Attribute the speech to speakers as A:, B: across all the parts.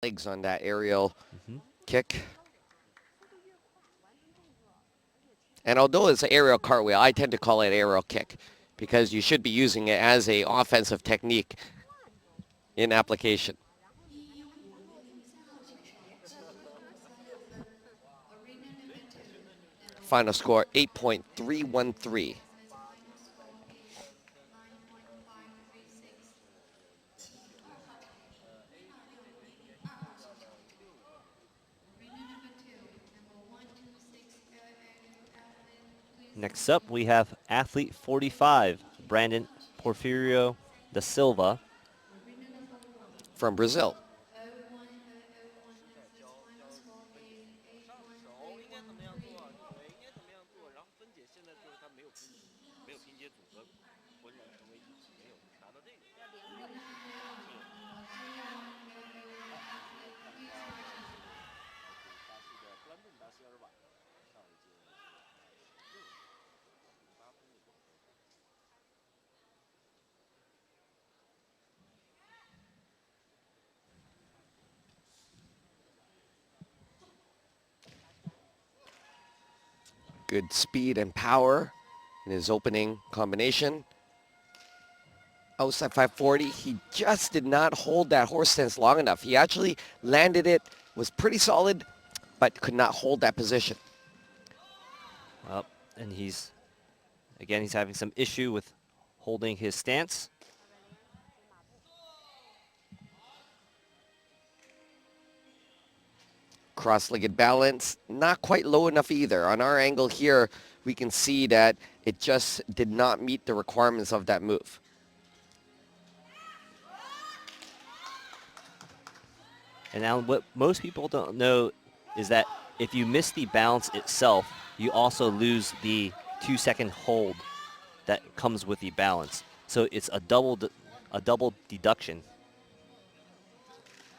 A: legs on that aerial kick. And although it's an aerial cartwheel, I tend to call it aerial kick because you should be using it as a offensive technique in application. Final score 8.313.
B: Next up, we have athlete 45, Brandon Porfirio da Silva.
A: From Brazil. Good speed and power in his opening combination. Outside 540, he just did not hold that horse stance long enough. He actually landed it, was pretty solid, but could not hold that position.
B: And he's having some issue with holding his stance.
A: Cross-legged balance, not quite low enough either. On our angle here, we can see that it just did not meet the requirements of that move.
B: And now what most people don't know is that if you miss the balance itself, you also lose the 2-second hold that comes with the balance. So it's a double deduction.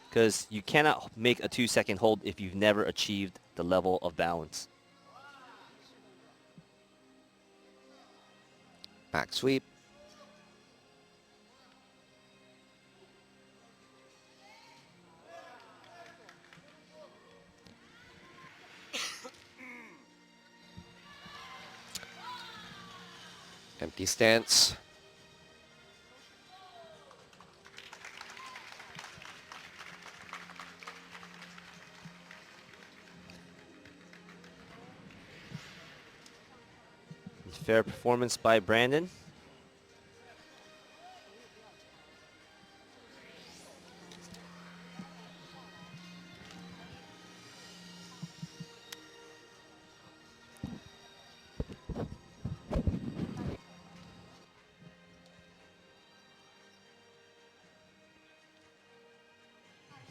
B: Because you cannot make a 2-second hold if you've never achieved the level of balance.
A: Back sweep. Empty stance.
B: Fair performance by Brandon.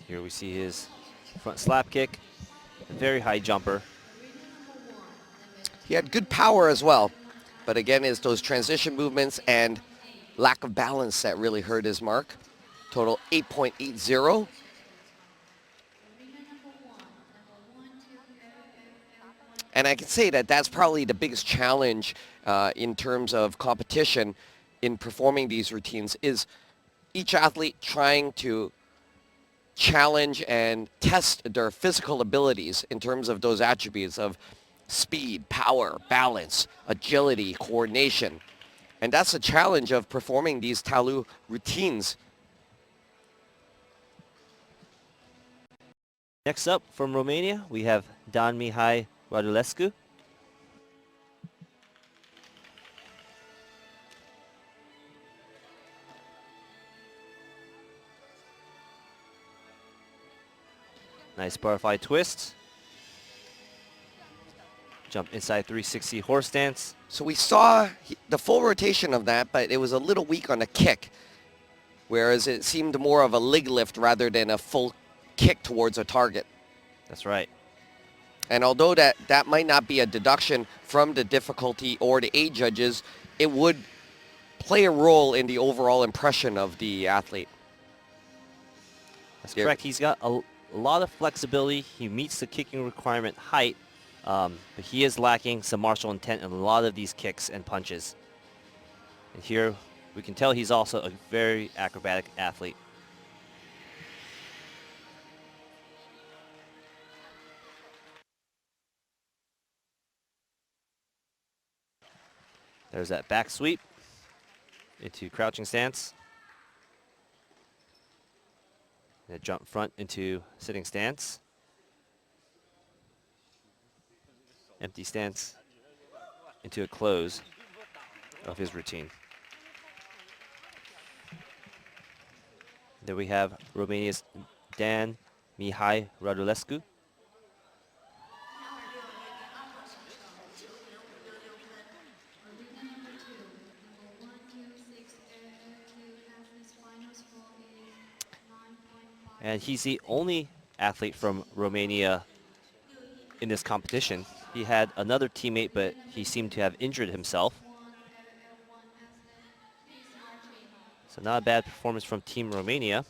B: Here we see his front slap kick, a very high jumper.
A: He had good power as well. But again, it's those transition movements and lack of balance that really hurt his mark. Total 8.80. And I can say that that's probably the biggest challenge in terms of competition in performing these routines is each athlete trying to challenge and test their physical abilities in terms of those attributes of speed, power, balance, agility, coordination. And that's the challenge of performing these Taolu routines.
B: Next up from Romania, we have Dan Mihai Radulescu. Nice butterfly twist. Jump inside 360 horse stance.
A: So we saw the full rotation of that, but it was a little weak on the kick, whereas it seemed more of a leg lift rather than a full kick towards a target.
B: That's right.
A: And although that might not be a deduction from the difficulty or the age judges, it would play a role in the overall impression of the athlete.
B: That's correct. He's got a lot of flexibility. He meets the kicking requirement height, but he is lacking some martial intent in a lot of these kicks and punches. And here we can tell he's also a very acrobatic athlete. There's that back sweep into crouching stance. And a jump front into sitting stance. Empty stance into a close of his routine. There we have Romania's Dan Mihai Radulescu. And he's the only athlete from Romania in this competition. He had another teammate, but he seemed to have injured himself. So not a bad performance from Team Romania.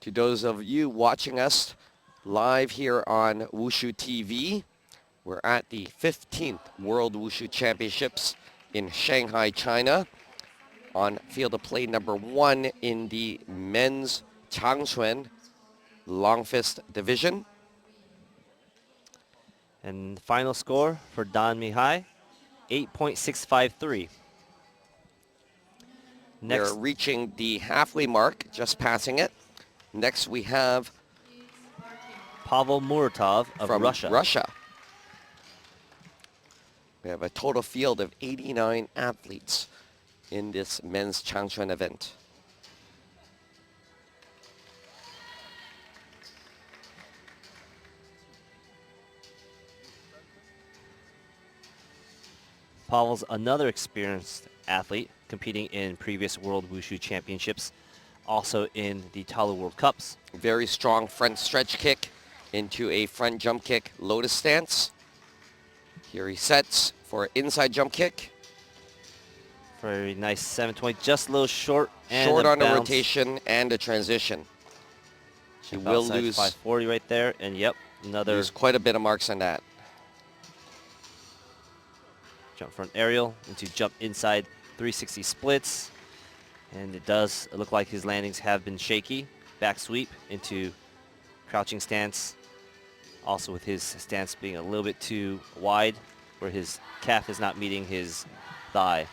A: To those of you watching us live here on Wushu TV, we're at the 15th World Wushu Championships in Shanghai, China, on field of play number 1 in the men's Changquan long fist division.
B: And final score for Dan Mihai, 8.653. Next,
A: We're reaching the halfway mark, just passing it. Next we have
B: Pavel Muratov of
A: from
B: Russia.
A: We have a total field of 89 athletes in this men's Changquan event.
B: Pavel's another experienced athlete competing in previous World Wushu Championships, also in the Taolu World Cups.
A: Very strong front stretch kick into a front jump kick lotus stance. Here he sets for inside jump kick.
B: Very nice 720, just a little short. And
A: Short on the
B: bounce.
A: rotation and the transition. He
B: Jump
A: will
B: outside
A: lose
B: 540 right there, and yep, another
A: quite a bit of marks on that.
B: jump front aerial into jump inside 360 splits. And it does look like his landings have been shaky. Back sweep into crouching stance. Also with his stance being a little bit too wide, where his calf is not meeting his thigh.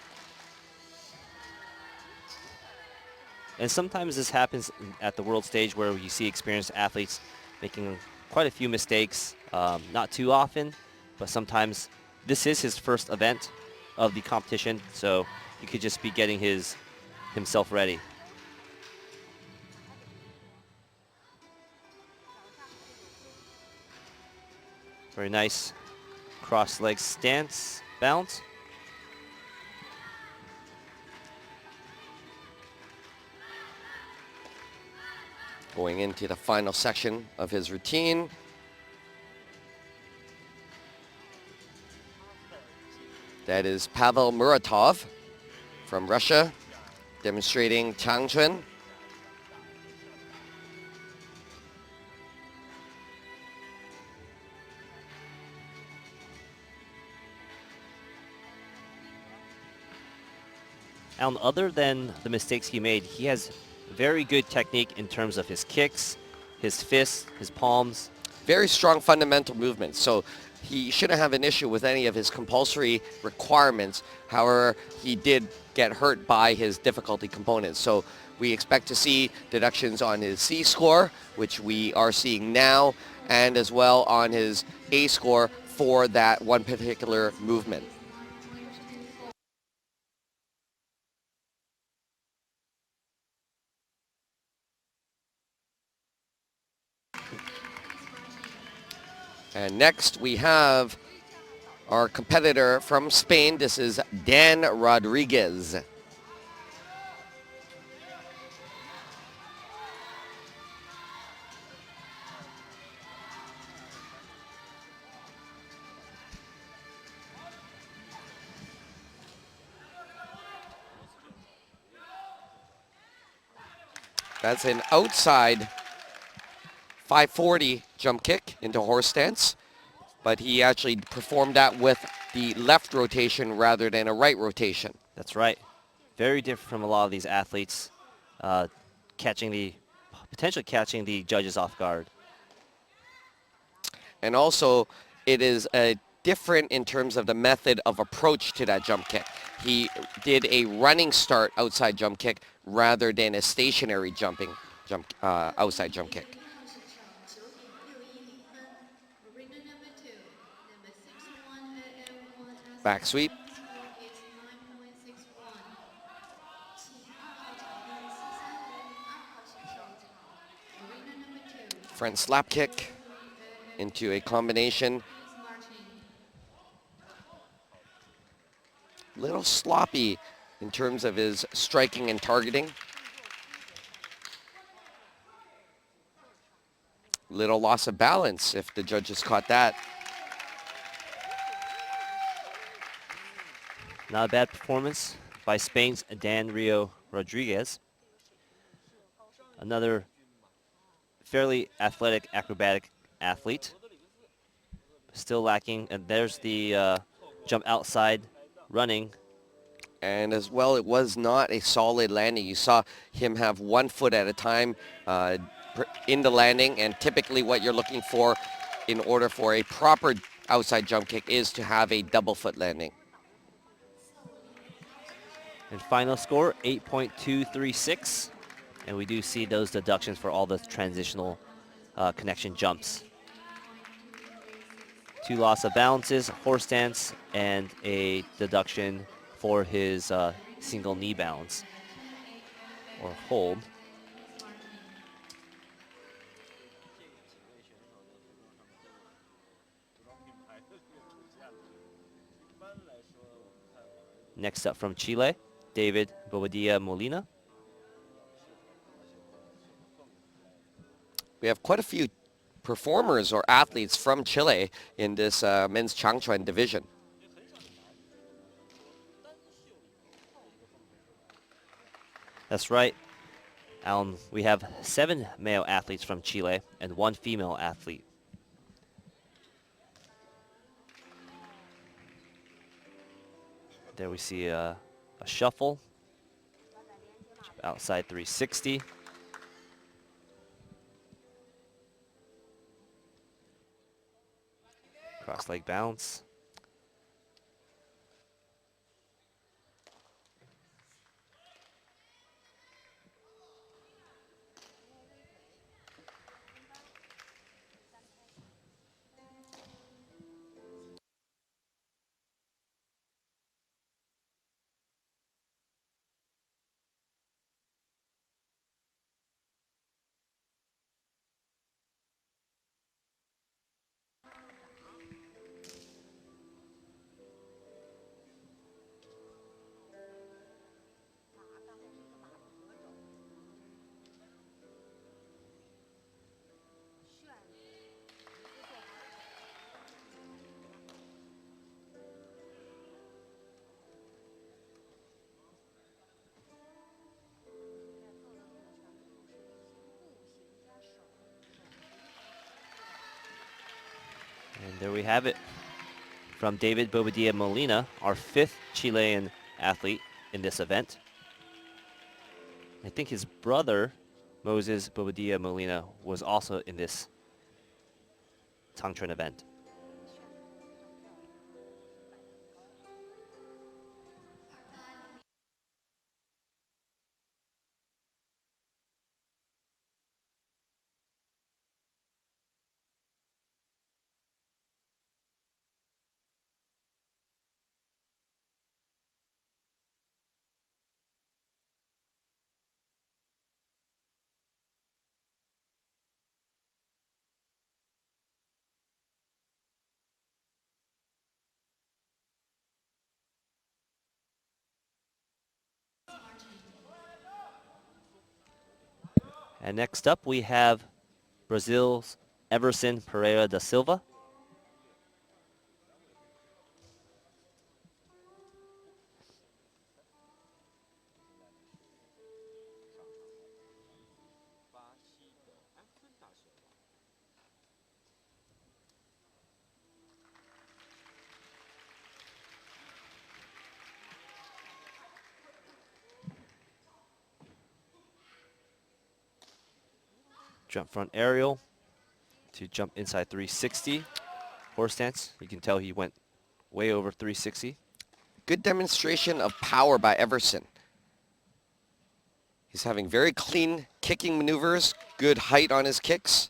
B: And sometimes this happens at the world stage where you see experienced athletes making quite a few mistakes. Not too often, but sometimes this is his first event of the competition, so he could just be getting himself ready. Very nice cross leg stance, bounce.
A: Going into the final section of his routine. That is Pavel Muratov from Russia, demonstrating Changquan.
B: And other than the mistakes he made, he has very good technique in terms of his kicks, his fists, his palms.
A: Very strong fundamental movements, so he shouldn't have an issue with any of his compulsory requirements. However, he did get hurt by his difficulty components. So we expect to see deductions on his C score, which we are seeing now, and as well on his A score for that one particular movement. And next we have our competitor from Spain. This is Dan Rodriguez. That's an outside 540 jump kick into horse stance. but he actually performed that with the left rotation rather than a right rotation.
B: That's right. Very different from a lot of these athletes, uh, potentially catching the judges off guard.
A: And also, it is different in terms of the method of approach to that jump kick. He did a running start outside jump kick rather than a stationary outside jump kick. Back sweep. Front slap kick into a combination. Little sloppy in terms of his striking and targeting. Little loss of balance if the judges caught that.
B: Not a bad performance by Spain's Dan Rio Rodriguez. Another fairly athletic, acrobatic athlete. Still lacking, and there's the jump outside running.
A: And as well, it was not a solid landing. You saw him have 1 foot at a time in the landing, and typically what you're looking for in order for a proper outside jump kick is to have a double foot landing.
B: And final score, 8.236. And we do see those deductions for all the transitional connection jumps. 2 loss of balances, horse stance, and a deduction for his single knee balance or hold. Next up from Chile, David Bobadilla Molina.
A: We have quite a few performers or athletes from Chile in this men's Changquan division.
B: That's right, Alan. We have 7 male athletes from Chile and 1 female athlete. There we see a shuffle, outside 360. Cross leg bounce. And there we have it from David Bobadilla Molina, our 5th Chilean athlete in this event. I think his brother, Moses Bobadilla Molina, was also in this Changquan event. And next up we have Brazil's Everson Pereira da Silva. Jump front aerial to jump inside 360. Horse stance. You can tell he went way over 360.
A: Good demonstration of power by Everson. He's having very clean kicking maneuvers, good height on his kicks.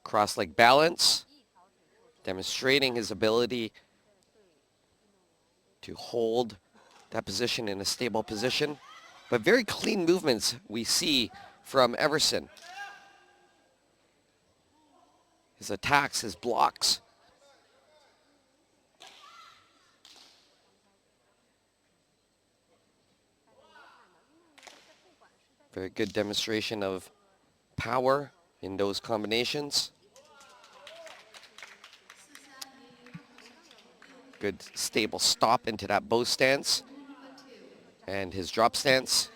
A: Cross-leg balance, demonstrating his ability to hold that position in a stable position. But very clean movements we see from Everson. His attacks, his blocks. Very good demonstration of power in those combinations. Good stable stop into that bow stance and his drop stance.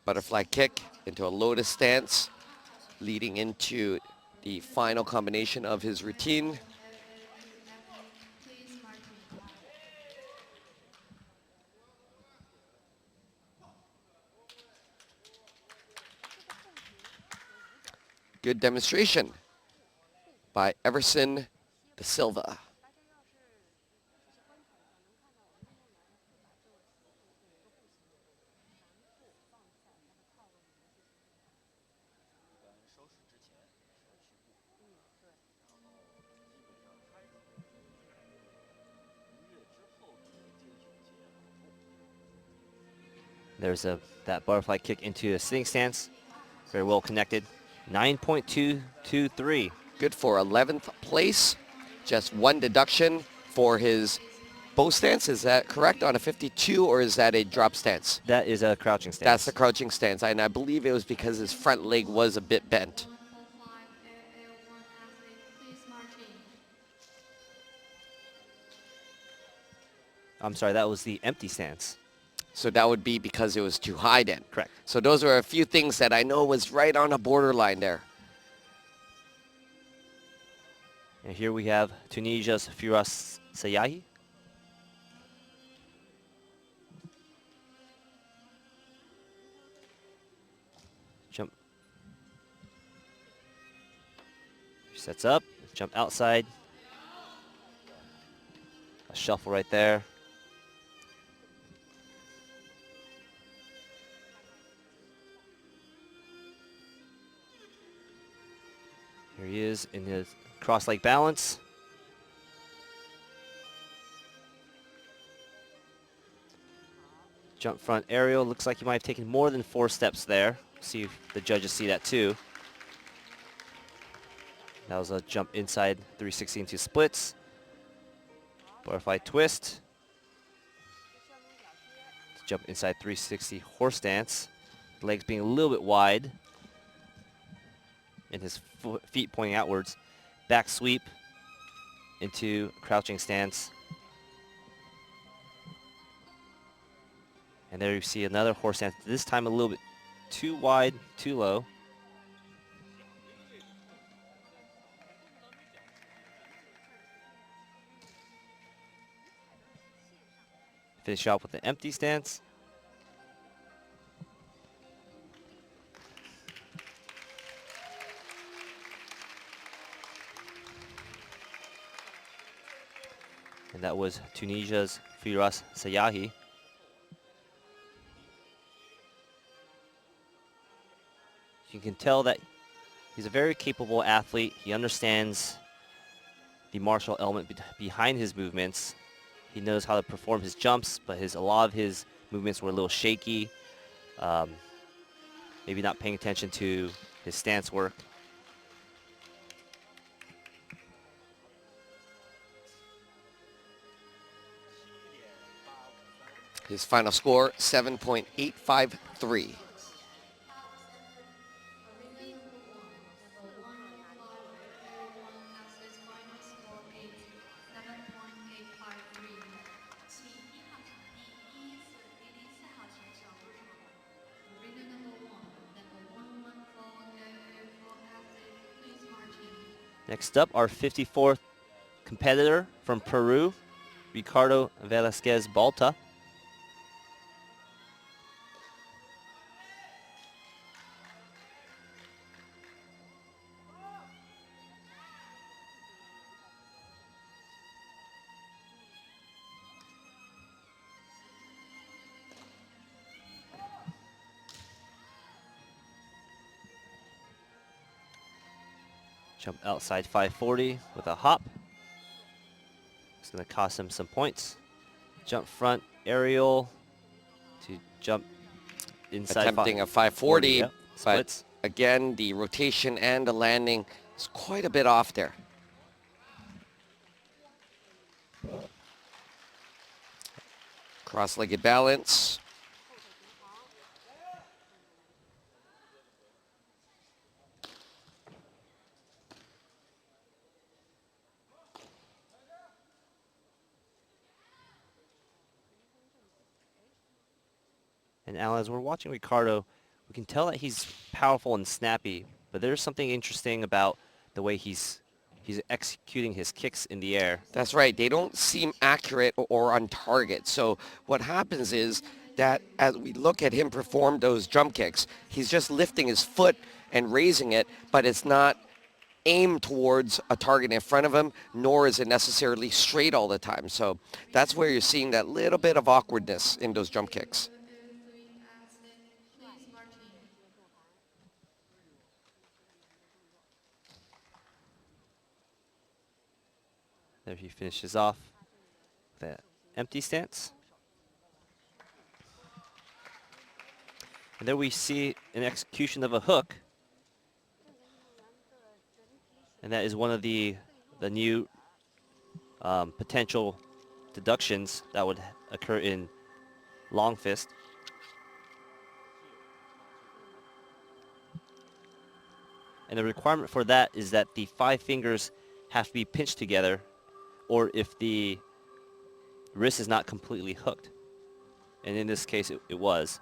A: Butterfly kick into a lotus stance, leading into the final combination of his routine. Good demonstration by Everson de Silva.
B: There's that butterfly kick into a sitting stance. Very well connected. 9.223.
A: Good for 11th place. Just one deduction for his bow stance. Is that correct on a 52, or is that a drop stance?
B: That is a crouching stance.
A: That's a crouching stance, and I believe it was because his front leg was a bit bent.
B: I'm sorry, that was the empty stance.
A: So that would be because it was too high then.
B: Correct.
A: So those are a few things that I know was right on a borderline there.
B: And here we have Tunisia's Firas Yahi. Jump. Sets up, jump outside. A shuffle right there. Here he is in his cross-leg balance. Jump front aerial. Looks like he might have taken more than 4 steps there. See if the judges see that too. That was a jump inside 360 into splits. Butterfly twist. Jump inside 360 horse stance. Legs being a little bit wide. And his feet pointing outwards. Back sweep into crouching stance. And there you see another horse stance, this time a little bit too wide, too low. Finish off with an empty stance. And that was Tunisia's Firas Yahi. You can tell that he's a very capable athlete. He understands the martial element behind his movements. He knows how to perform his jumps, but a lot of his movements were a little shaky. Maybe not paying attention to his stance work.
A: His final score, 7.853.
B: Next up, our 54th competitor from Peru, Ricardo Velasquez Balta. Jump outside 540 with a hop. It's going to cost him some points. Jump front aerial to jump inside.
A: Attempting a 540,
B: yep.
A: but
B: Splits.
A: again, the rotation and the landing is quite a bit off there. Cross-legged balance.
B: And Alan, as we're watching Ricardo, we can tell that he's powerful and snappy, but there's something interesting about the way he's executing his kicks in the air.
A: That's right. They don't seem accurate or on target. So what happens is that as we look at him perform those jump kicks, he's just lifting his foot and raising it, but it's not aimed towards a target in front of him, nor is it necessarily straight all the time. So that's where you're seeing that little bit of awkwardness in those jump kicks.
B: There he finishes off with that empty stance. And there we see an execution of a hook. And that is one of the new potential deductions that would occur in long fist. And the requirement for that is that the 5 fingers have to be pinched together, or if the wrist is not completely hooked. And in this case, it was.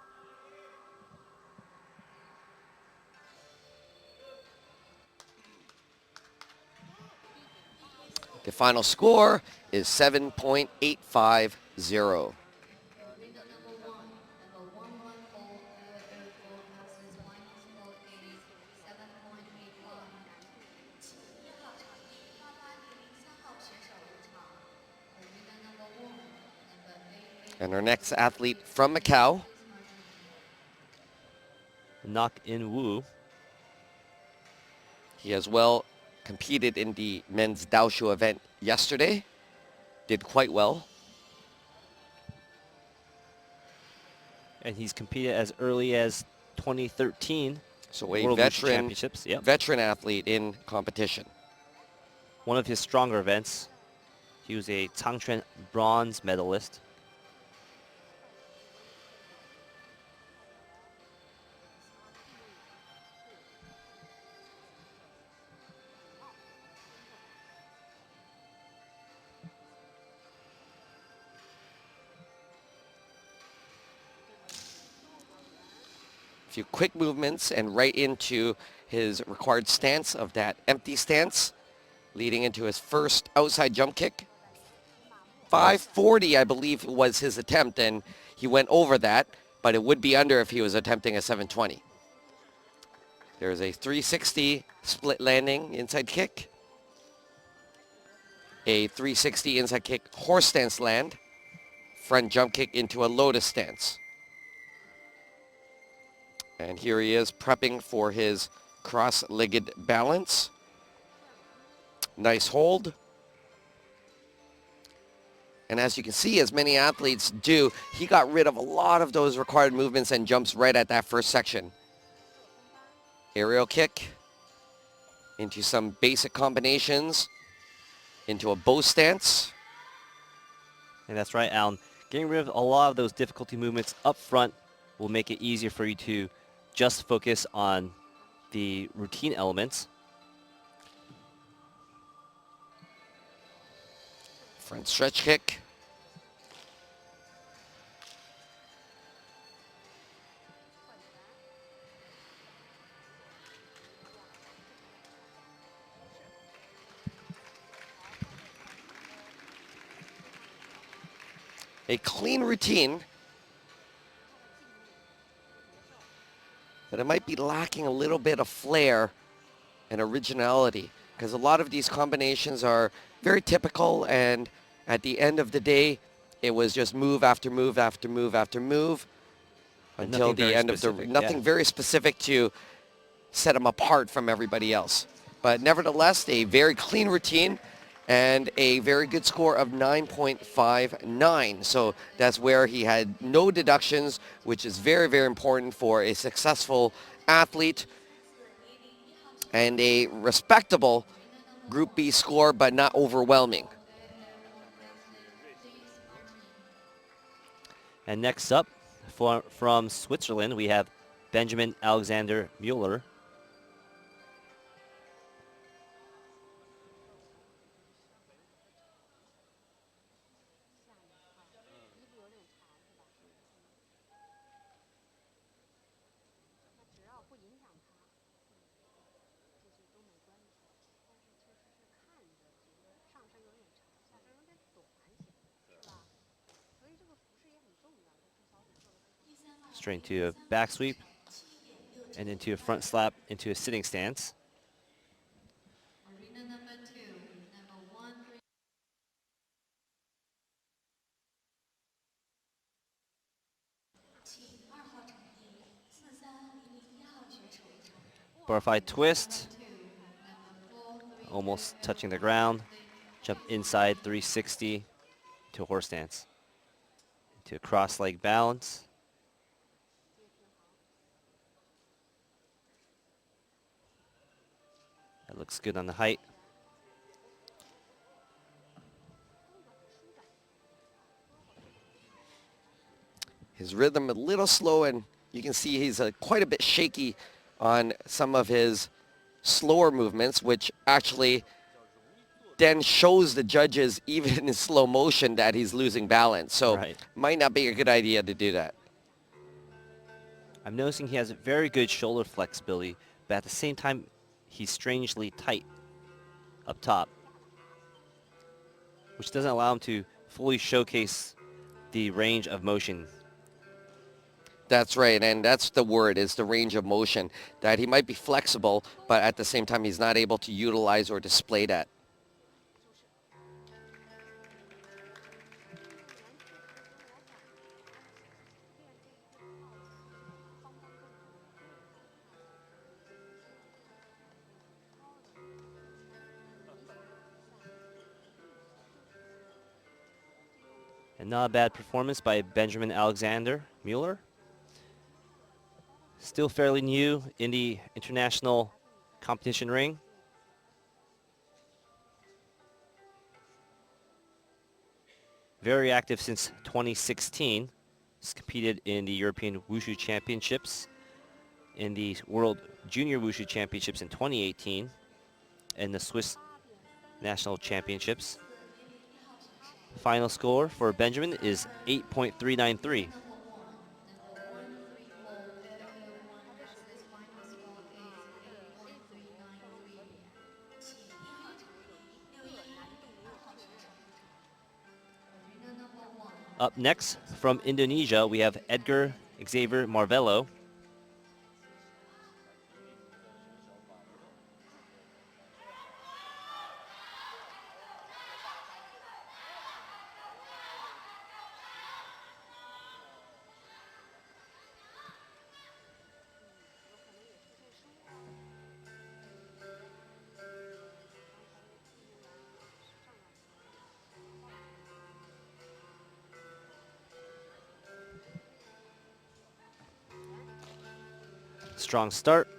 A: The final score is 7.850. And our next athlete from Macau,
B: Knock-in Wu.
A: he as well competed in the men's Daoshu event yesterday. Did quite well.
B: And he's competed as early as 2013.
A: So a
B: World Wushu
A: veteran,
B: Championships. Yep.
A: veteran athlete in competition.
B: One of his stronger events. He was a Changquan bronze medalist.
A: Few quick movements and right into his required stance of that empty stance, leading into his first outside jump kick. 540, I believe, was his attempt, and he went over that, but it would be under if he was attempting a 720. There's a 360 split landing inside kick, a 360 inside kick horse stance land, front jump kick into a lotus stance. And here he is prepping for his cross-legged balance. Nice hold. And as you can see, as many athletes do, he got rid of a lot of those required movements and jumps right at that first section. Aerial kick into some basic combinations, into a bow stance.
B: And that's right, Alan. Getting rid of a lot of those difficulty movements up front will make it easier for you to just focus on the routine elements.
A: Front stretch kick. a clean routine, but it might be lacking a little bit of flair and originality, because a lot of these combinations are very typical, and at the end of the day, it was just move after move after move after move
B: And
A: until
B: nothing
A: the
B: very
A: end of the,
B: specific,
A: nothing
B: yeah.
A: very specific to set him apart from everybody else. But nevertheless, a very clean routine and a very good score of 9.59. So that's where he had no deductions, which is very, very important for a successful athlete, and a respectable Group B score, but not overwhelming.
B: And next up, from Switzerland, we have Benjamin Alexander Muller. Straight into a back sweep and into a front slap into a sitting stance. Butterfly twist, almost touching the ground. Jump inside 360 to a horse stance. To a cross leg balance. That looks good on the height.
A: His rhythm a little slow, and you can see he's quite a bit shaky on some of his slower movements, which actually then shows the judges, even in slow motion, that he's losing balance. So
B: Right.
A: might not be a good idea to do that.
B: I'm noticing he has very good shoulder flexibility, but at the same time, he's strangely tight up top, which doesn't allow him to fully showcase the range of motion.
A: That's right, and that's the word, is the range of motion, that he might be flexible, but at the same time, he's not able to utilize or display that.
B: And not a bad performance by Benjamin Alexander Muller. Still fairly new in the international competition ring. Very active since 2016. He's competed in the European Wushu Championships, in the World Junior Wushu Championships in 2018, and the Swiss National Championships. Final score for Benjamin is 8.393. Up next, from Indonesia, we have Edgar Xavier Marvello. Strong start.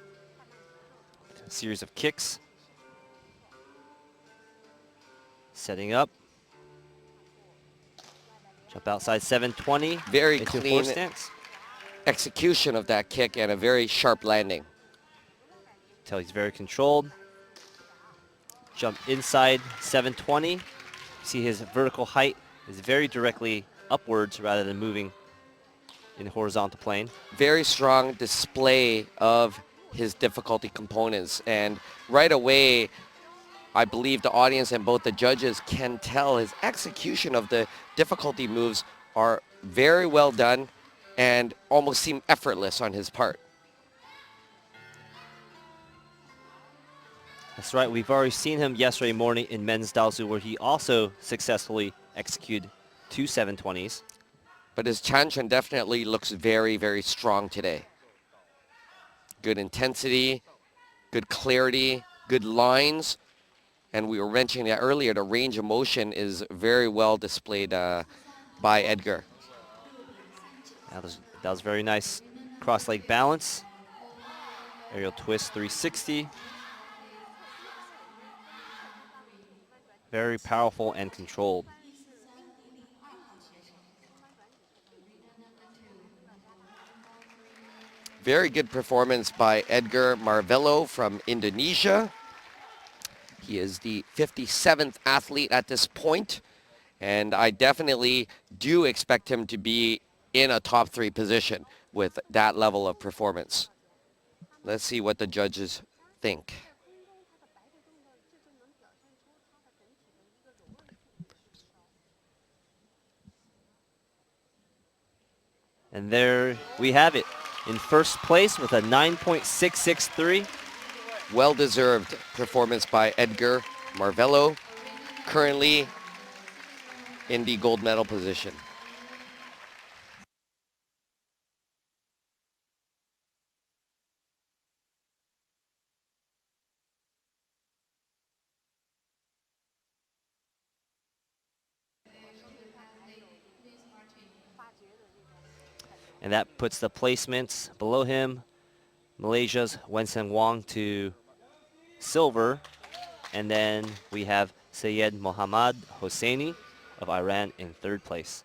B: Series of kicks. Setting up. Jump outside 720.
A: Very
B: into
A: clean
B: horse stance.
A: execution of that kick and a very sharp landing.
B: Tell he's very controlled. Jump inside 720. See his vertical height is very directly upwards rather than moving in the horizontal plane.
A: Very strong display of his difficulty components, and right away I believe the audience and both the judges can tell his execution of the difficulty moves are very well done and almost seem effortless on his part.
B: That's right. We've already seen him yesterday morning in men's Daosu, where he also successfully executed 2 720s.
A: But his Changquan definitely looks very, very strong today. Good intensity, good clarity, good lines. And we were mentioning that earlier, the range of motion is very well displayed by Edgar.
B: That was very nice cross-leg balance. Aerial twist 360. Very powerful and controlled.
A: Very good performance by Edgar Marvello from Indonesia. He is the 57th athlete at this point, and I definitely do expect him to be in a top 3 position with that level of performance. Let's see what the judges think.
B: And there we have it. In first place with a 9.663.
A: Well-deserved performance by Edgar Marvello, currently in the gold medal position.
B: And that puts the placements below him. Malaysia's Wensen Wong to silver. And then we have Syed Mohammad Hosseini of Iran in third place.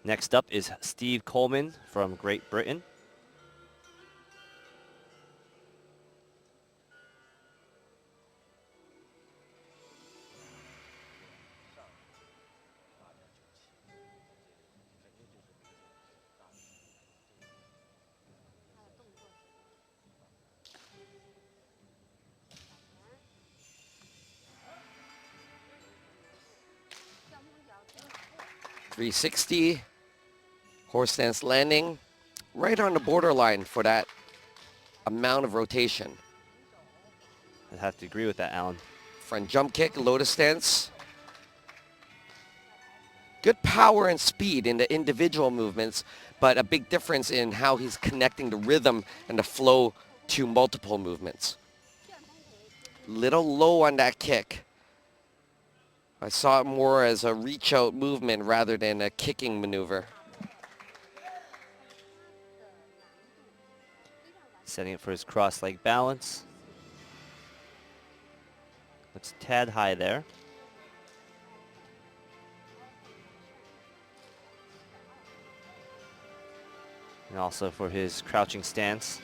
B: Next up is Steve Coleman from Great Britain.
A: .360, horse stance landing, right on the borderline for that amount of rotation.
B: I'd have to agree with that, Alan.
A: Front jump kick, lotus stance. Good power and speed in the individual movements, but a big difference in how he's connecting the rhythm and the flow to multiple movements. Little low on that kick. I saw it more as a reach out movement rather than a kicking maneuver.
B: Setting it for his cross leg balance. Looks a tad high there. And also for his crouching stance.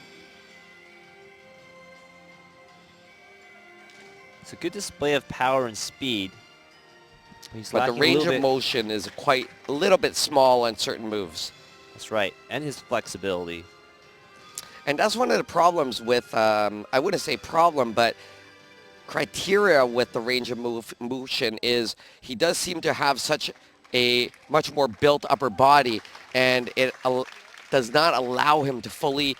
B: It's a good display of power and speed. He's
A: But the
B: lacking
A: range of motion is quite a little bit small on certain moves.
B: That's right, and his flexibility.
A: And that's one of the problems with, I wouldn't say problem, but criteria with the range of motion is he does seem to have such a much more built upper body, and it does not allow him to fully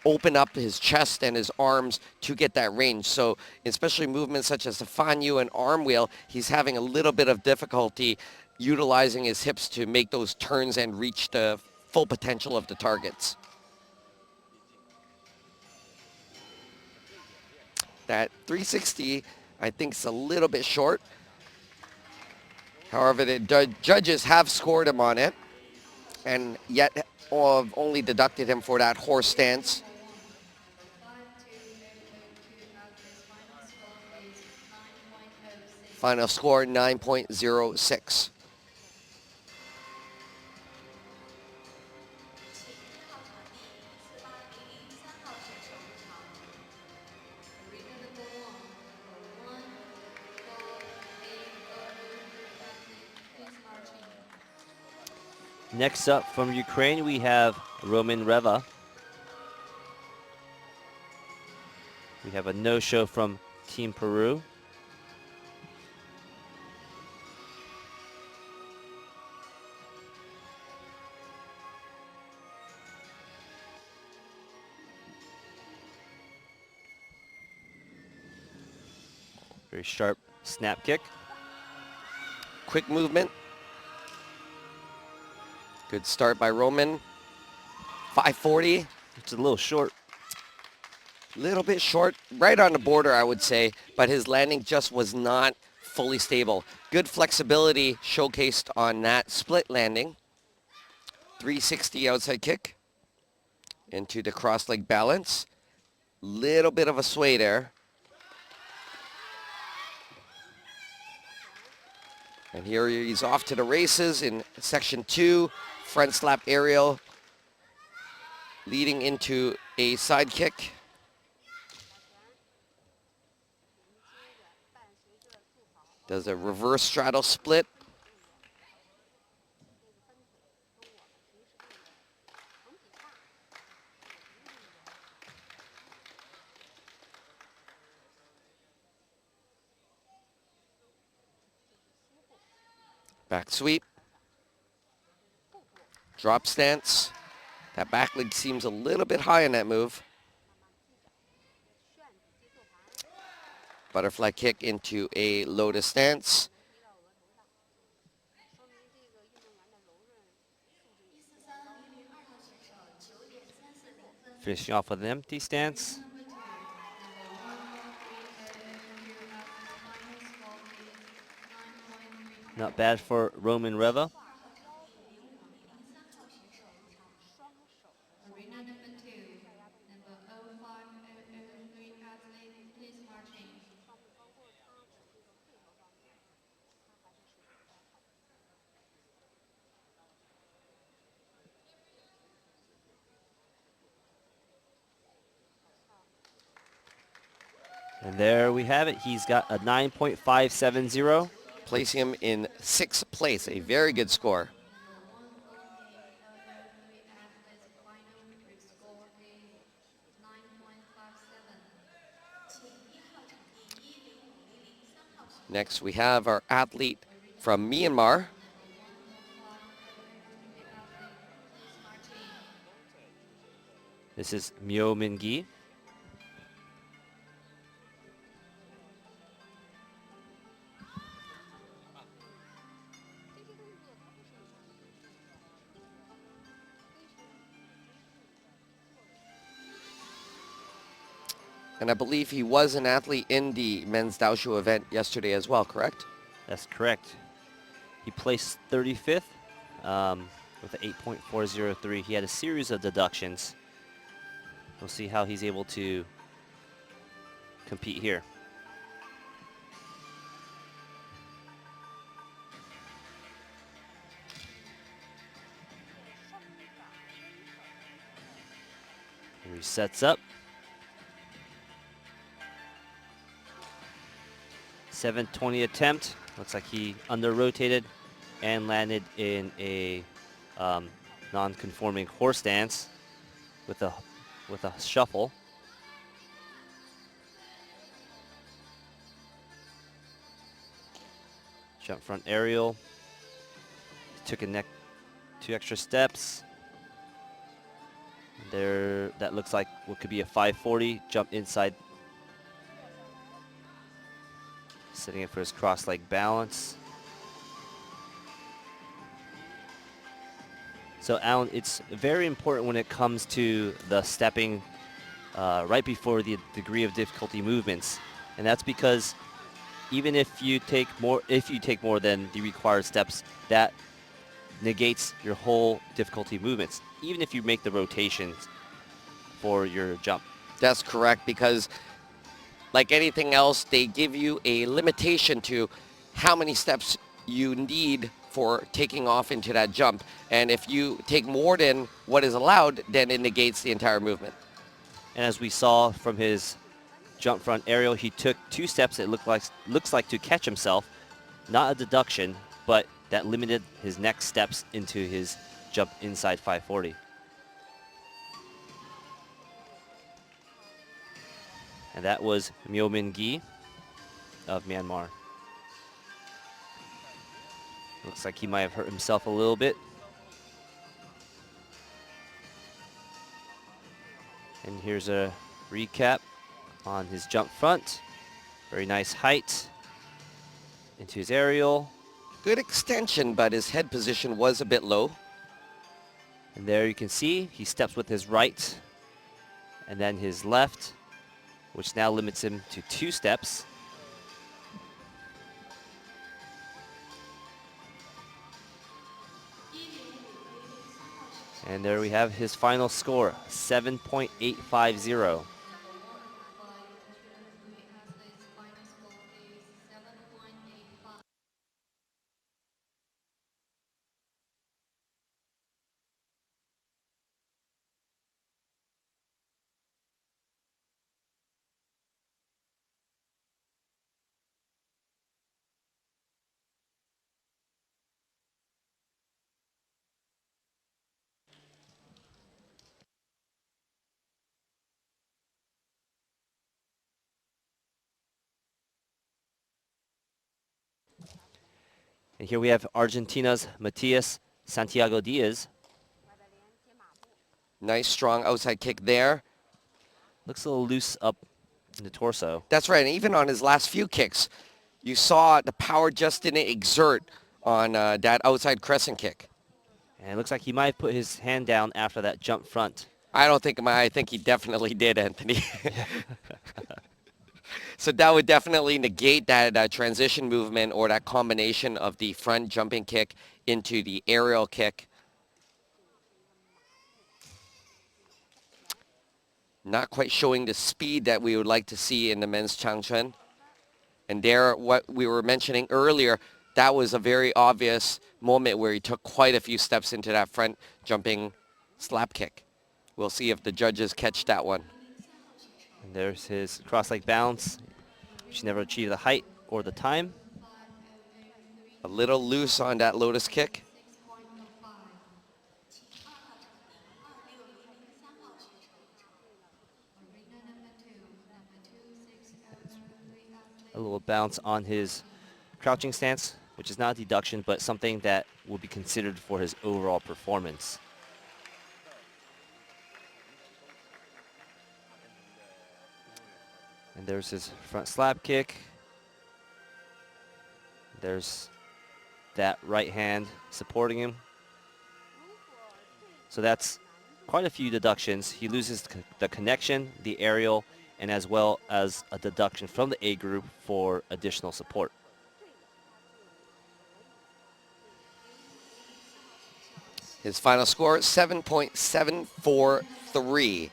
A: open up his chest and his arms to get that range. So especially movements such as the Fanyu and arm wheel, he's having a little bit of difficulty utilizing his hips to make those turns and reach the full potential of the targets. That 360, I think, is a little bit short. However, the judges have scored him on it, and yet have only deducted him for that horse stance. Final score 9.06.
B: Next up from Ukraine, we have Roman Rava. We have a no-show from Team Peru. Very sharp snap kick.
A: Quick movement. Good start by Roman. 540.
B: It's a little short.
A: Little bit short, right on the border, I would say, but his landing just was not fully stable. Good flexibility showcased on that split landing. 360 outside kick into the cross leg balance. Little bit of a sway there. And here he's off to the races in section 2, front slap aerial, leading into a side kick. Does a reverse straddle split. Back sweep. Drop stance. That back leg seems a little bit high in that move. Butterfly kick into a lotus stance.
B: Finishing off with an empty stance. Not bad for Roman Rava. And there we have it. He's got a 9.570.
A: Placing him in 6th place, a very good score. Next we have our athlete from Myanmar.
B: This is Myo Min Gi.
A: And I believe he was an athlete in the men's Daoshu event yesterday as well, correct?
B: That's correct. He placed 35th with an 8.403. He had a series of deductions. We'll see how he's able to compete here. Here he sets up. 720 attempt. Looks like he under-rotated and landed in a non-conforming horse stance with a shuffle. Jump front aerial. Took a 2 extra steps. There, that looks like what could be a 540. Jump inside. Setting it for his cross leg balance. So Alan, it's very important when it comes to the stepping right before the degree of difficulty movements. And that's because even if you take more than the required steps, that negates your whole difficulty movements, even if you make the rotations for your jump.
A: That's correct, because like anything else, they give you a limitation to how many steps you need for taking off into that jump. And if you take more than what is allowed, then it negates the entire movement.
B: And as we saw from his jump front aerial, he took 2 steps, it looks like to catch himself. Not a deduction, but that limited his next steps into his jump inside 540. And that was Myo Min Gi of Myanmar. Looks like he might have hurt himself a little bit. And here's a recap on his jump front. Very nice height into his aerial.
A: Good extension, but his head position was a bit low.
B: And there you can see he steps with his right and then his left, which now limits him to 2 steps. And there we have his final score, 7.850. And here we have Argentina's Matias Santiago Diaz.
A: Nice, strong outside kick there.
B: Looks a little loose up in the torso.
A: That's right, and even on his last few kicks, you saw the power just didn't exert on that outside crescent kick.
B: And it looks like he might have put his hand down after that jump front.
A: I think he definitely did, Anthony. So that would definitely negate that transition movement or that combination of the front jumping kick into the aerial kick. Not quite showing the speed that we would like to see in the men's Changquan. And there, what we were mentioning earlier, that was a very obvious moment where he took quite a few steps into that front jumping slap kick. We'll see if the judges catch that one.
B: And there's his cross-leg bounce, which never achieved the height or the time.
A: A little loose on that lotus kick.
B: A little bounce on his crouching stance, which is not a deduction, but something that will be considered for his overall performance. And there's his front slap kick. There's that right hand supporting him. So that's quite a few deductions. He loses the connection, the aerial, and as well as a deduction from the A group for additional support.
A: His final score, 7.743.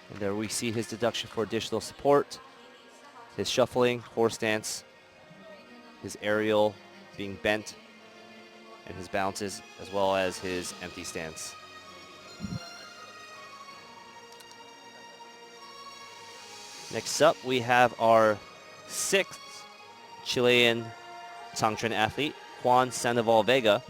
B: And there we see his deduction for additional support, his shuffling, horse stance, his aerial being bent, and his bounces, as well as his empty stance. Next up, we have our 6th Chilean Changquan athlete, Kwan San Vega.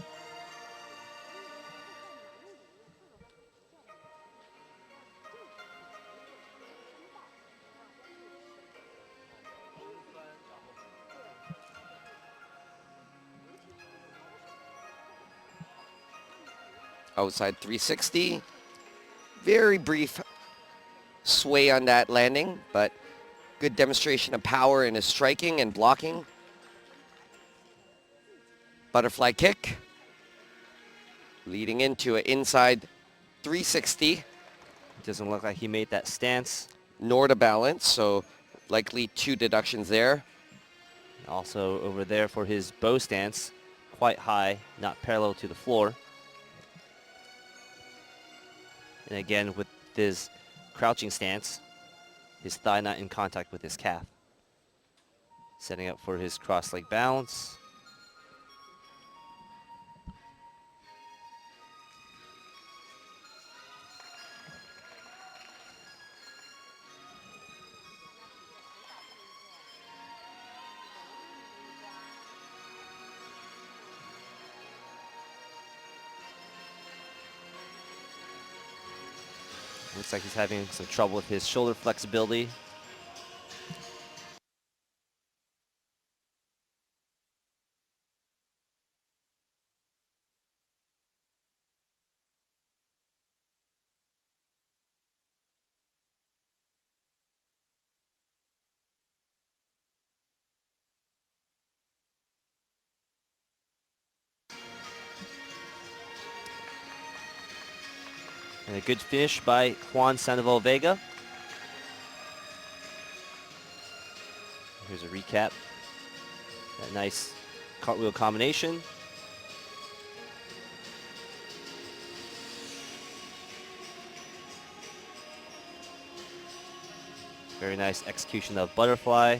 A: Outside 360. Very brief sway on that landing, but good demonstration of power in his striking and blocking. Butterfly kick. Leading into an inside 360.
B: Doesn't look like he made that stance.
A: Nor to balance, so likely 2 deductions there.
B: Also over there for his bow stance, quite high, not parallel to the floor. And again, with his crouching stance, his thigh not in contact with his calf. Setting up for his cross-leg balance. Looks like he's having some trouble with his shoulder flexibility. And a good finish by Kwan San Vega. Here's a recap. That nice cartwheel combination. Very nice execution of butterfly.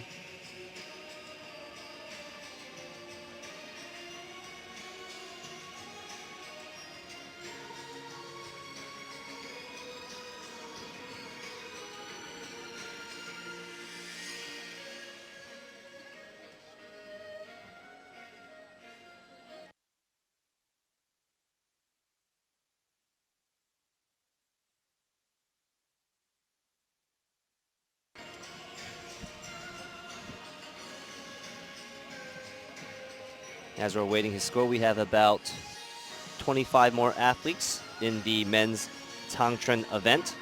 B: As we're awaiting his score, we have about 25 more athletes in the men's Changquan event.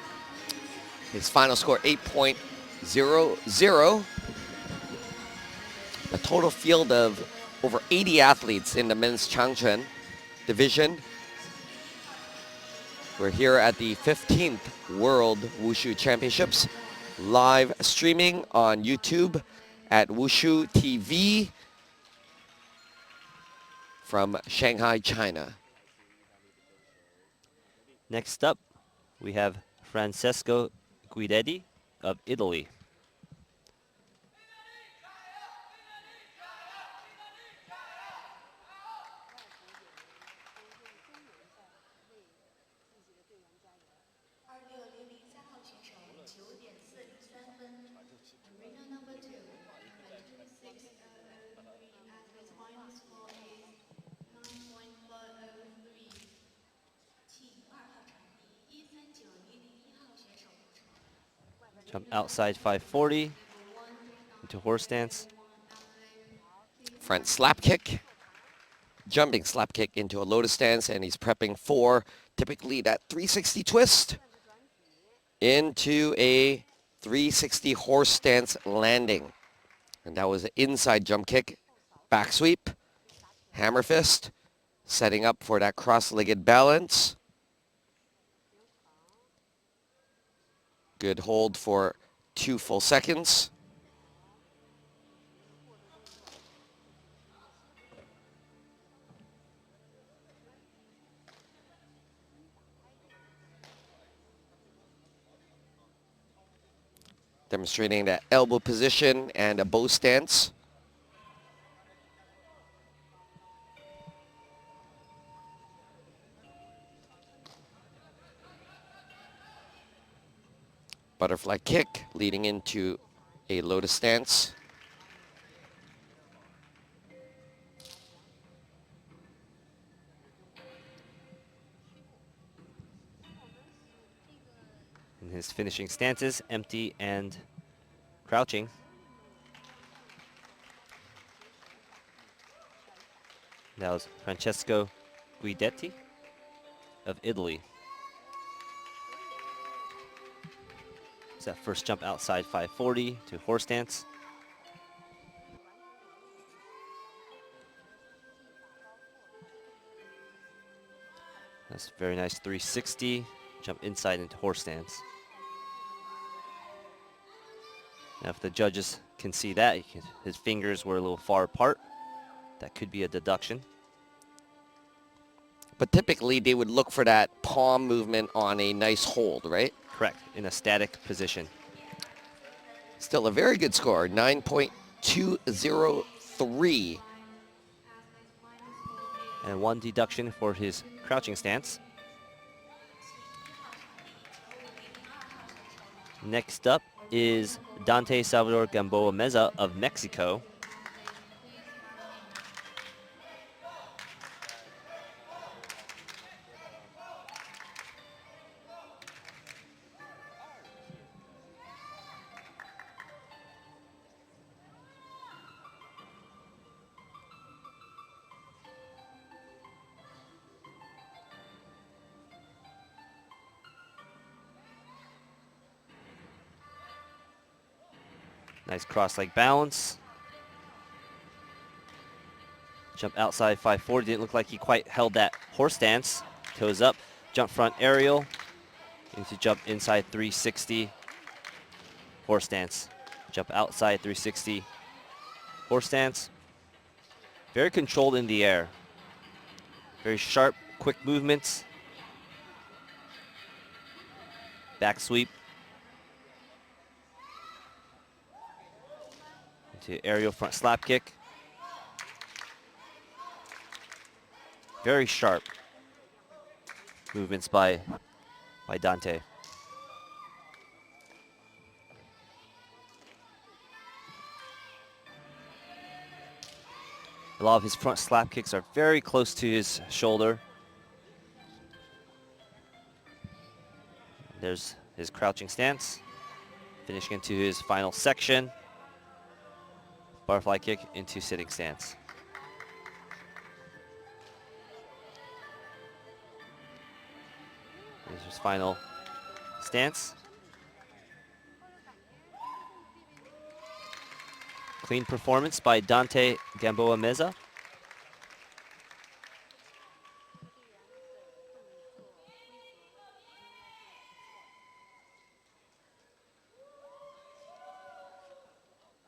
A: His final score, 8.00. A total field of over 80 athletes in the men's Changquan division. We're here at the 15th World Wushu Championships, live streaming on YouTube at Wushu TV from Shanghai, China.
B: Next up, we have Francesco Guidetti of Italy. Jump outside 540 into horse stance.
A: Front slap kick, jumping slap kick into a lotus stance, and he's prepping for typically that 360 twist into a 360 horse stance landing. And that was an inside jump kick, back sweep, hammer fist, setting up for that cross-legged balance. Good hold for 2 full seconds. Demonstrating that elbow position and a bow stance. Butterfly kick leading into a lotus stance.
B: In his finishing stances, empty and crouching. That was Francesco Guidetti of Italy. It's that first jump outside 540 to horse stance. That's a very nice 360. Jump inside into horse stance. Now if the judges can see that, his fingers were a little far apart. That could be a deduction.
A: But typically they would look for that palm movement on a nice hold, right?
B: Correct, in a static position.
A: Still a very good score, 9.203.
B: And one deduction for his crouching stance. Next up is Dante Salvador Gamboa Meza of Mexico. Nice cross-leg balance. Jump outside 540. Didn't look like he quite held that horse stance. Toes up, jump front aerial. Need to jump inside 360. Horse stance. Jump outside 360. Horse stance. Very controlled in the air. Very sharp, quick movements. Back sweep. Into aerial front slap kick. Very sharp movements by Dante. A lot of his front slap kicks are very close to his shoulder. There's his crouching stance. Finishing into his final section. Butterfly kick into sitting stance. There's his final stance. Clean performance by Dante Gamboa Meza.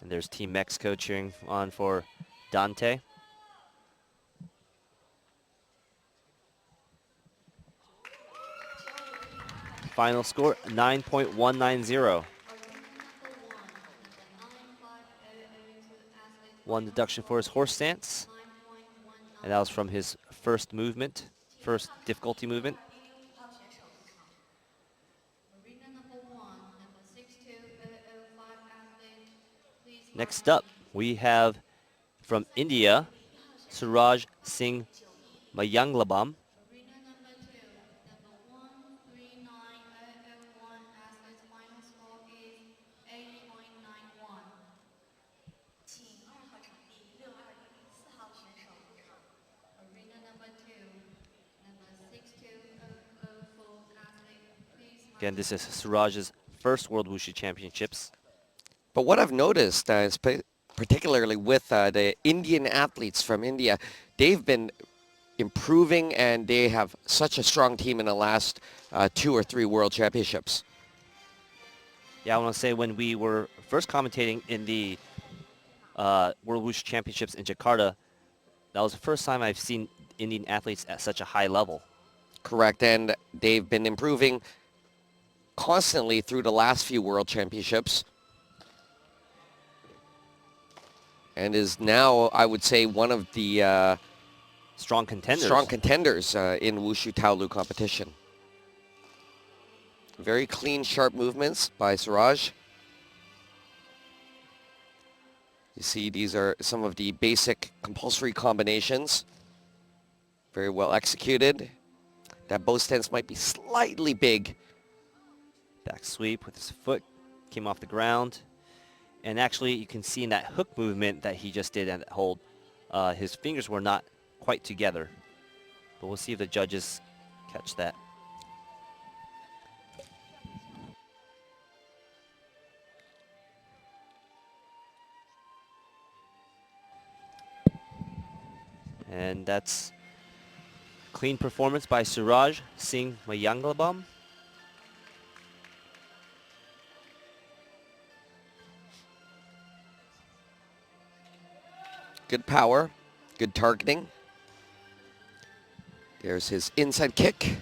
B: And there's Team Mexico cheering on for Dante. Final score, 9.190. One deduction for his horse stance. And that was from his first movement, first difficulty movement. Next up, we have from India, Suraj Singh Mayanglabam. Again, this is Suraj's first World Wushu Championships.
A: But what I've noticed is particularly with the Indian athletes from India, they've been improving and they have such a strong team in the last 2 or 3 World Championships.
B: Yeah, I want to say when we were first commentating in the World Wushu Championships in Jakarta, that was the first time I've seen Indian athletes at such a high level.
A: Correct, and they've been improving constantly through the last few World Championships. And is now, I would say, one of the
B: strong contenders
A: in Wushu Taolu competition. Very clean, sharp movements by Suraj. You see, these are some of the basic compulsory combinations. Very well executed. That bow stance might be slightly big.
B: Back sweep with his foot, came off the ground. And actually, you can see in that hook movement that he just did and that hold, his fingers were not quite together. But we'll see if the judges catch that. And that's clean performance by Suraj Singh Mayanglabam.
A: Good power, good targeting. There's his inside kick.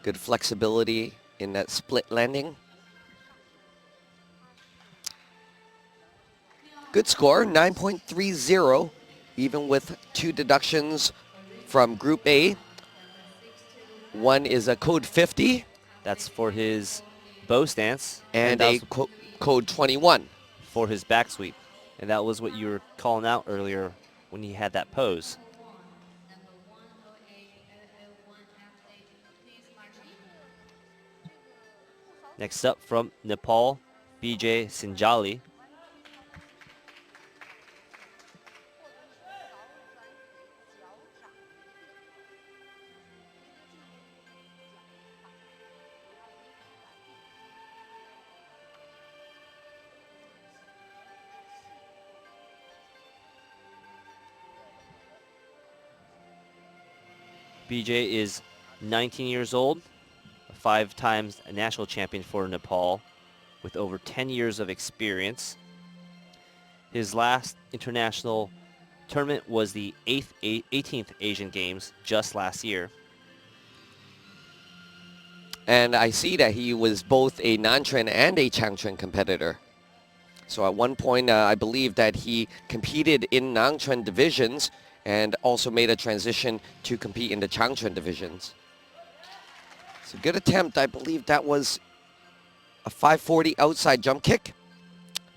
A: Good flexibility in that split landing. Good score, 9.30, even with 2 deductions from Group A. One is a code 50.
B: That's for his bow stance.
A: And a code 21.
B: For his back sweep. And that was what you were calling out earlier when he had that pose. Next up from Nepal, BJ Sinjali. BJ is 19 years old, 5 times a national champion for Nepal with over 10 years of experience. His last international tournament was the 18th Asian Games just last year.
A: And I see that he was both a Nanchuan and a Changquan competitor. So at one point, I believe that he competed in Nanchuan divisions and also made a transition to compete in the Changquan divisions. It's a good attempt. I believe that was a 540 outside jump kick.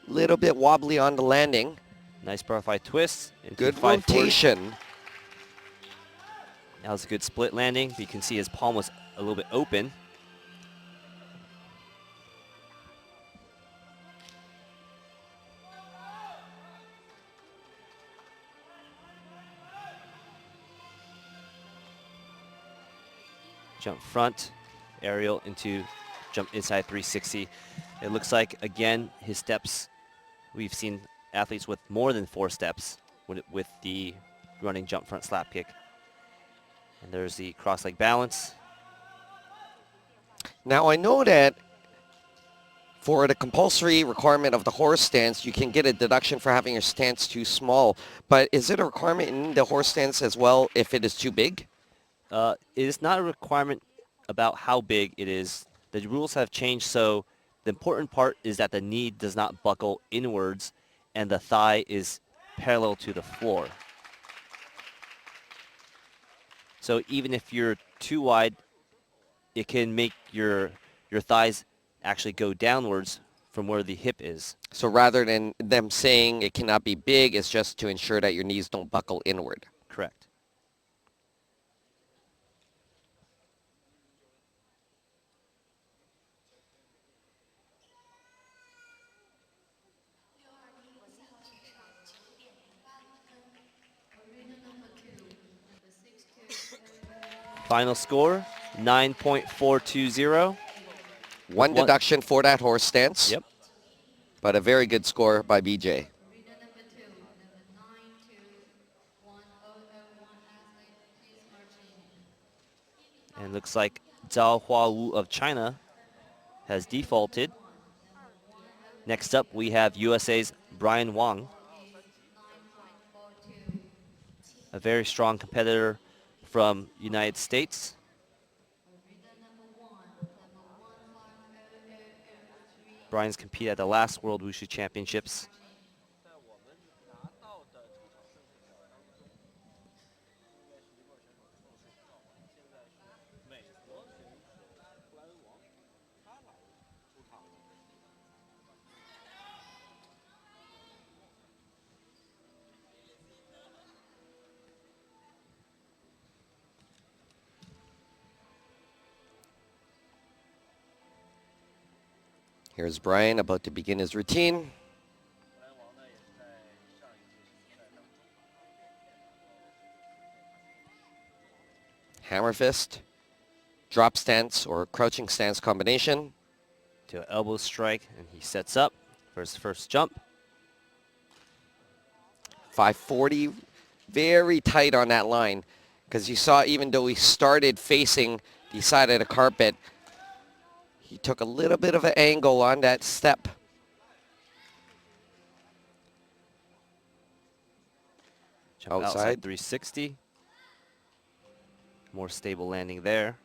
A: Little bit wobbly on the landing.
B: Nice butterfly twist into
A: Good
B: 540.
A: rotation.
B: That was a good split landing, but you can see his palm was a little bit open. Jump front, aerial into jump inside 360. It looks like, again, his steps, we've seen athletes with more than 4 steps with the running jump front slap kick. And there's the cross leg balance.
A: Now I know that for the compulsory requirement of the horse stance, you can get a deduction for having your stance too small. But is it a requirement in the horse stance as well if it is too big?
B: It is not a requirement about how big it is. The rules have changed, so the important part is that the knee does not buckle inwards and the thigh is parallel to the floor. So even if you're too wide, it can make your thighs actually go downwards from where the hip is.
A: So rather than them saying it cannot be big, it's just to ensure that your knees don't buckle inward.
B: Correct. Final score, 9.420.
A: One deduction for that horse stance.
B: Yep.
A: But a very good score by BJ.
B: And looks like Zhao Huawu of China has defaulted. Next up, we have USA's Brian Wang, a very strong competitor from United States. Brian's competed at the last World Wushu Championships.
A: Here's Brian about to begin his routine. Hammer fist, drop stance or crouching stance combination.
B: To an elbow strike, and he sets up for his first jump.
A: 540, very tight on that line. Because you saw even though he started facing the side of the carpet, he took a little bit of an angle on that step.
B: Jump outside 360. More stable landing there.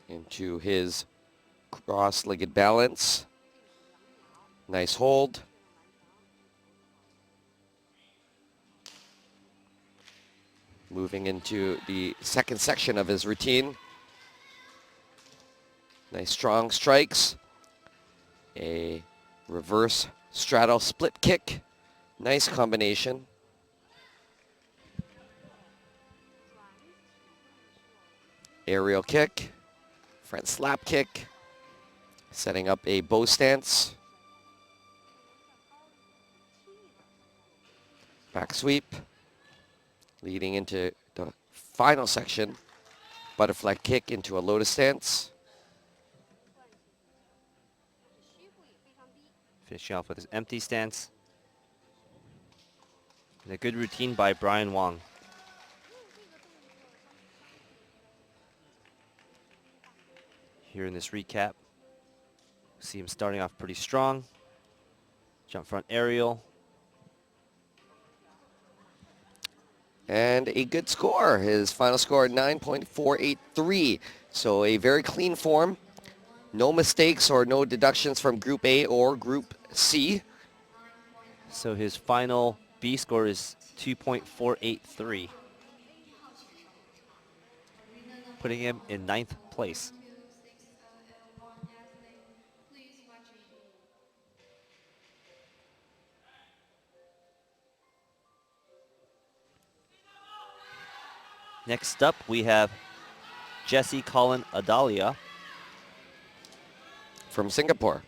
A: Into his cross-legged balance. Nice hold. Moving into the second section of his routine. Nice strong strikes. A reverse straddle split kick. Nice combination. Aerial kick. Front slap kick. Setting up a bow stance. Back sweep. Leading into the final section. Butterfly kick into a lotus stance.
B: Finishing off with his empty stance. And a good routine by Brian Wang. here in this recap. See him starting off pretty strong. Jump front aerial.
A: And a good score. His final score, 9.483. So a very clean form. No mistakes or no deductions from Group A or Group C.
B: So his final B score is 2.483, putting him in 9th place. Next up, we have Jesse Colin Adalia.
A: From Singapore.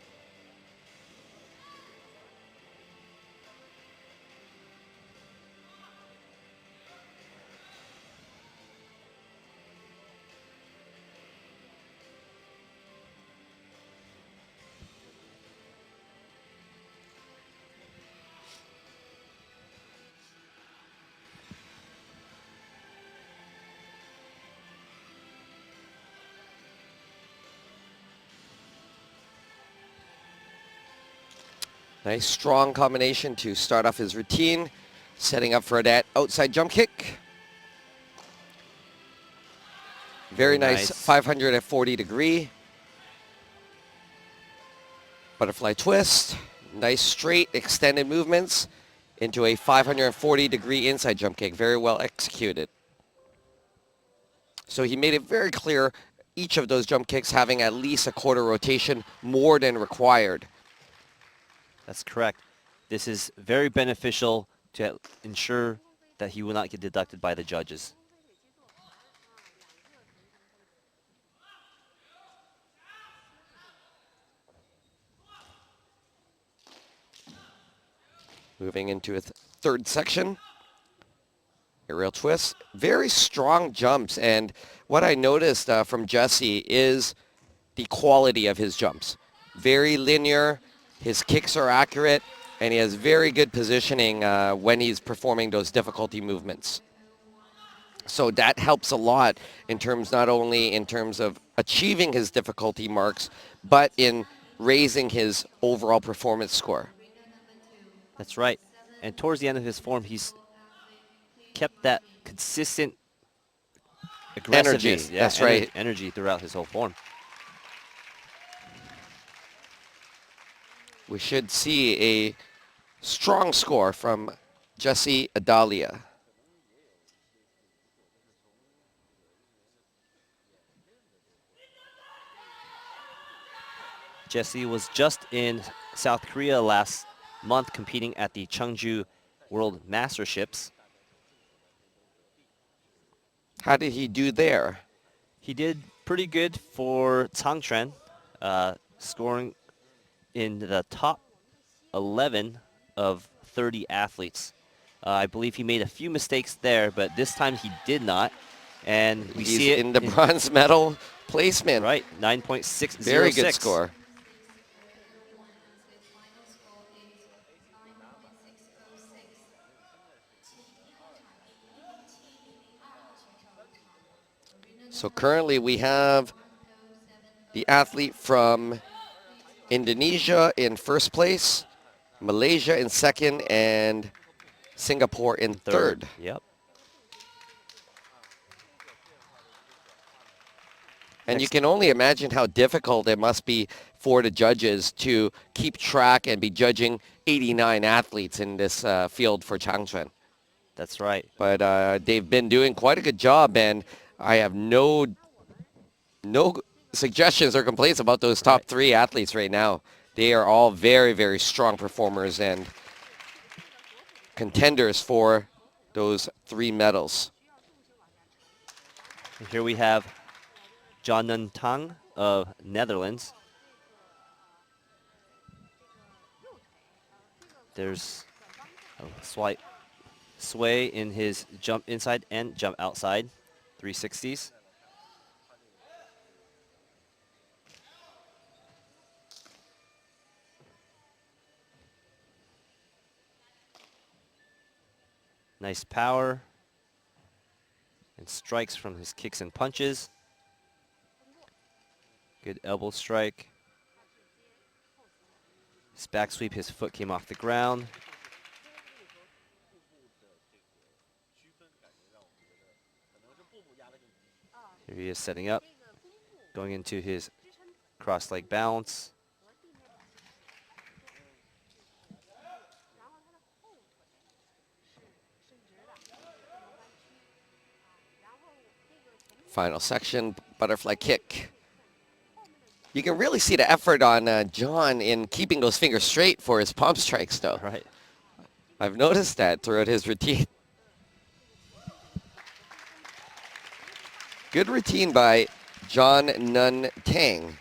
A: Nice strong combination to start off his routine, setting up for that outside jump kick. Very nice 540 degree. Butterfly twist, nice straight extended movements into a 540 degree inside jump kick. Very well executed. So he made it very clear each of those jump kicks having at least a quarter rotation more than required.
B: That's correct. This is very beneficial to ensure that he will not get deducted by the judges.
A: Moving into a third section. Aerial twist. Very strong jumps. And what I noticed from Jesse is the quality of his jumps. Very linear. His kicks are accurate. And he has very good positioning when he's performing those difficulty movements. So that helps a lot in terms, not only in terms of achieving his difficulty marks, but in raising his overall performance score.
B: That's right. And towards the end of his form, he's kept that consistent aggressiveness.
A: Energy, that's right.
B: Energy throughout his whole form.
A: We should see a strong score from Jesse Adalia.
B: Jesse was just in South Korea last month competing at the Chungju World Masterships.
A: How did he do there?
B: He did pretty good for Changquan, scoring in the top 11 of 30 athletes. I believe he made a few mistakes there, but this time he did not. And we
A: He's
B: see it
A: in the bronze medal placement.
B: Right, 9.606.
A: Very good score. So currently we have the athlete from Indonesia in first place, Malaysia in second, and Singapore in third.
B: Yep.
A: And you can only imagine how difficult it must be for the judges to keep track and be judging 89 athletes in this field for Changquan.
B: That's right.
A: But they've been doing quite a good job, and I have no suggestions or complaints about those top three athletes right now. They are all very, very strong performers and contenders for those 3 medals.
B: And here we have John Tang of Netherlands. There's a slight sway in his jump inside and jump outside, 360s. Nice power and strikes from his kicks and punches. Good elbow strike. His back sweep, his foot came off the ground. Here he is setting up, going into his cross leg balance.
A: Final section, butterfly kick. You can really see the effort on John in keeping those fingers straight for his palm strikes, though.
B: Right.
A: I've noticed that throughout his routine. Good routine by John Nun Tang.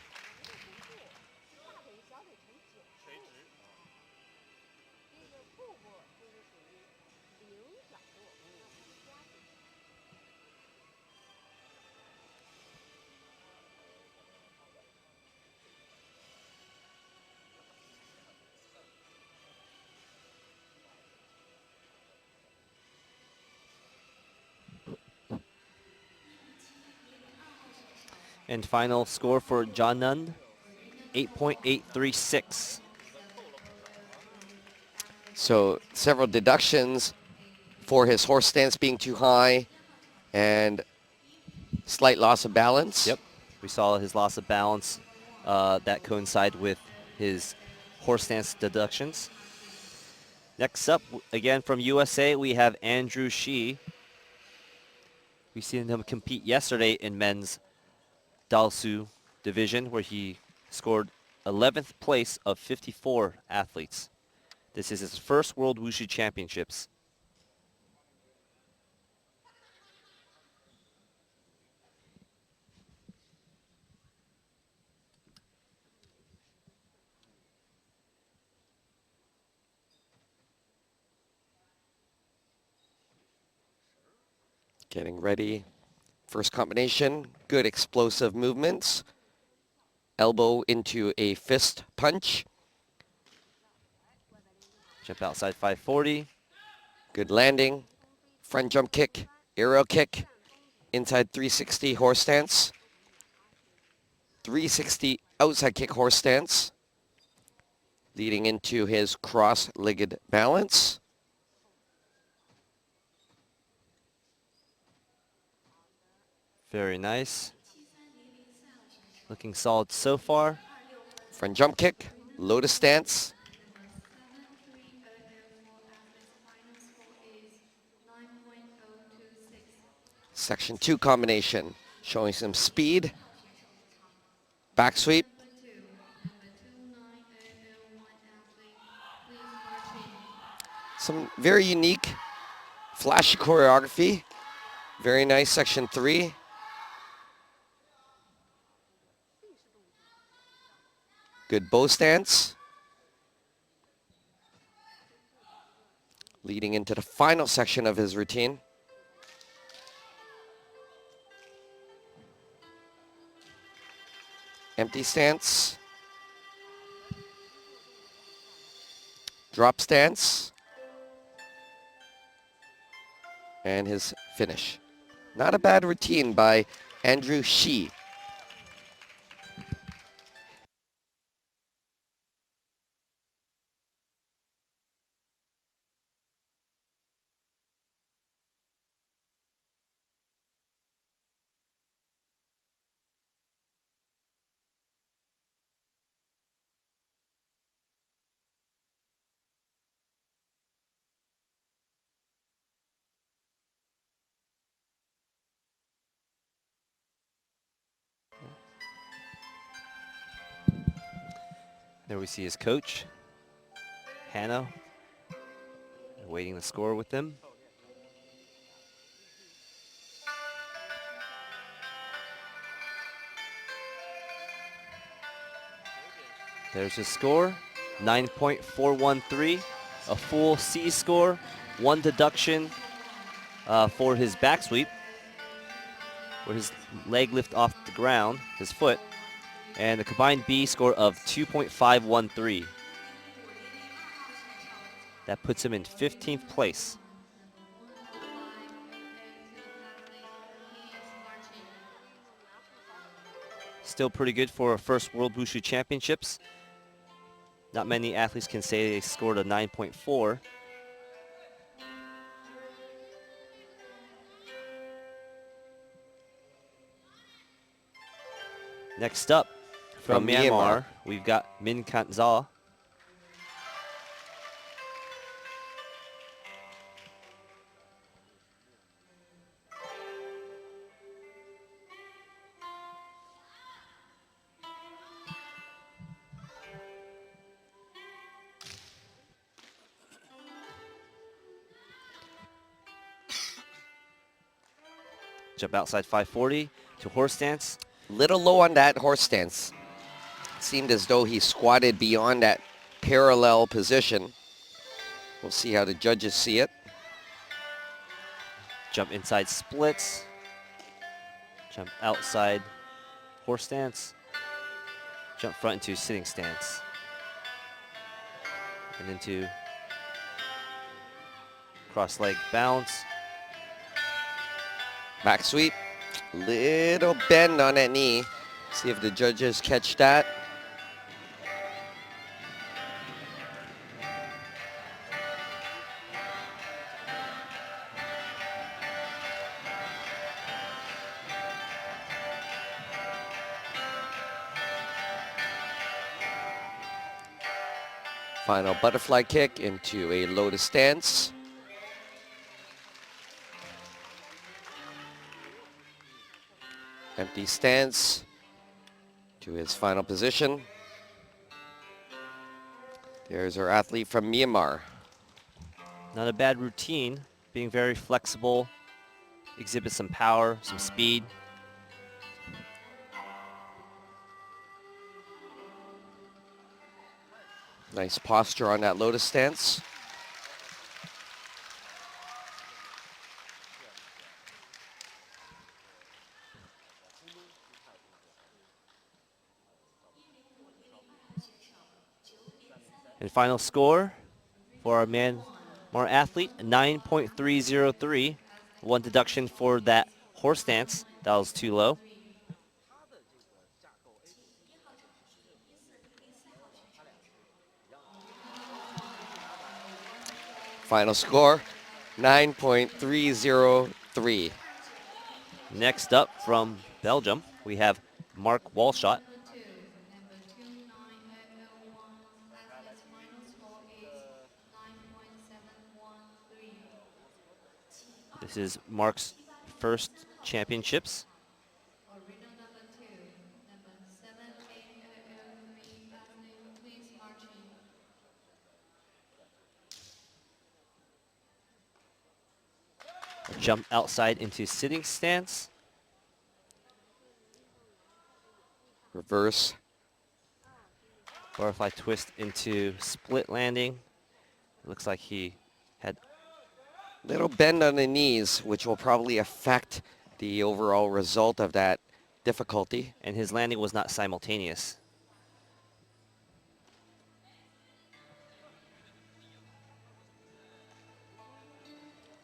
B: And final score for John Nund, 8.836.
A: So several deductions for his horse stance being too high and slight loss of balance.
B: Yep. We saw his loss of balance that coincide with his horse stance deductions. Next up, again from USA, we have Andrew Shi. We seen him compete yesterday in men's Dalsu division, where he scored 11th place of 54 athletes. This is his first World Wushu Championships.
A: Getting ready. First combination, good explosive movements. Elbow into a fist punch.
B: Jump outside 540.
A: Good landing. Front jump kick, aerial kick. Inside 360 horse stance. 360 outside kick horse stance. Leading into his cross-legged balance.
B: Very nice. Looking solid so far.
A: Front jump kick, lotus stance. Section 2 combination, showing some speed. Back sweep. Some very unique, flashy choreography. Very nice section 3. Good bow stance. Leading into the final section of his routine. Empty stance. Drop stance. And his finish. Not a bad routine by Andrew Shi.
B: There we see his coach, Hannah, awaiting the score with them. There's his score, 9.413, a full C score, 1 deduction for his back sweep, where his leg lift off the ground, his foot, and a combined B score of 2.513. That puts him in 15th place. still pretty good for a first World Wushu Championships. Not many athletes can say they scored a 9.4. Next up, from Myanmar, we've got Min Kant Za. Jump outside 540 to horse stance.
A: Little low on that horse stance. Seemed as though he squatted beyond that parallel position. We'll see how the judges see it.
B: Jump inside splits. Jump outside horse stance. Jump front into sitting stance. And into cross leg bounce.
A: Back sweep. Little bend on that knee. See if the judges catch that. Final butterfly kick into a lotus stance. Empty stance to his final position. There's our athlete from Myanmar.
B: Not a bad routine, being very flexible, exhibits some power, some speed.
A: Nice posture on that lotus stance.
B: And final score for our Myanmar athlete, 9.303. One deduction for that horse stance. That was too low.
A: Final score, 9.303.
B: Next up from Belgium, we have Mark Walshot. This is Mark's first championships. Jump outside into sitting stance.
A: Reverse.
B: Butterfly twist into split landing. Looks like he had
A: Little bend on the knees, which will probably affect the overall result of that difficulty.
B: and his landing was not simultaneous.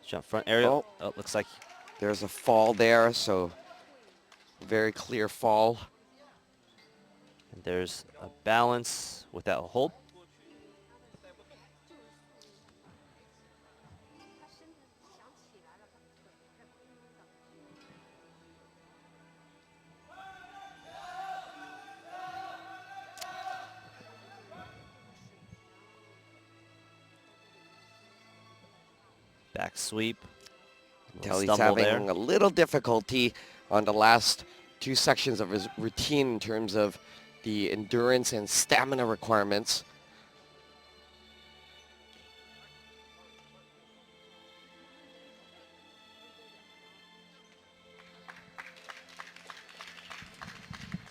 B: Jump front aerial. Oh, looks like
A: There's a fall there, so very clear fall.
B: and there's a balance without a hold. Back sweep.
A: Tell he's
B: Stumble
A: having
B: there.
A: a little difficulty on the last two sections of his routine in terms of the endurance and stamina requirements.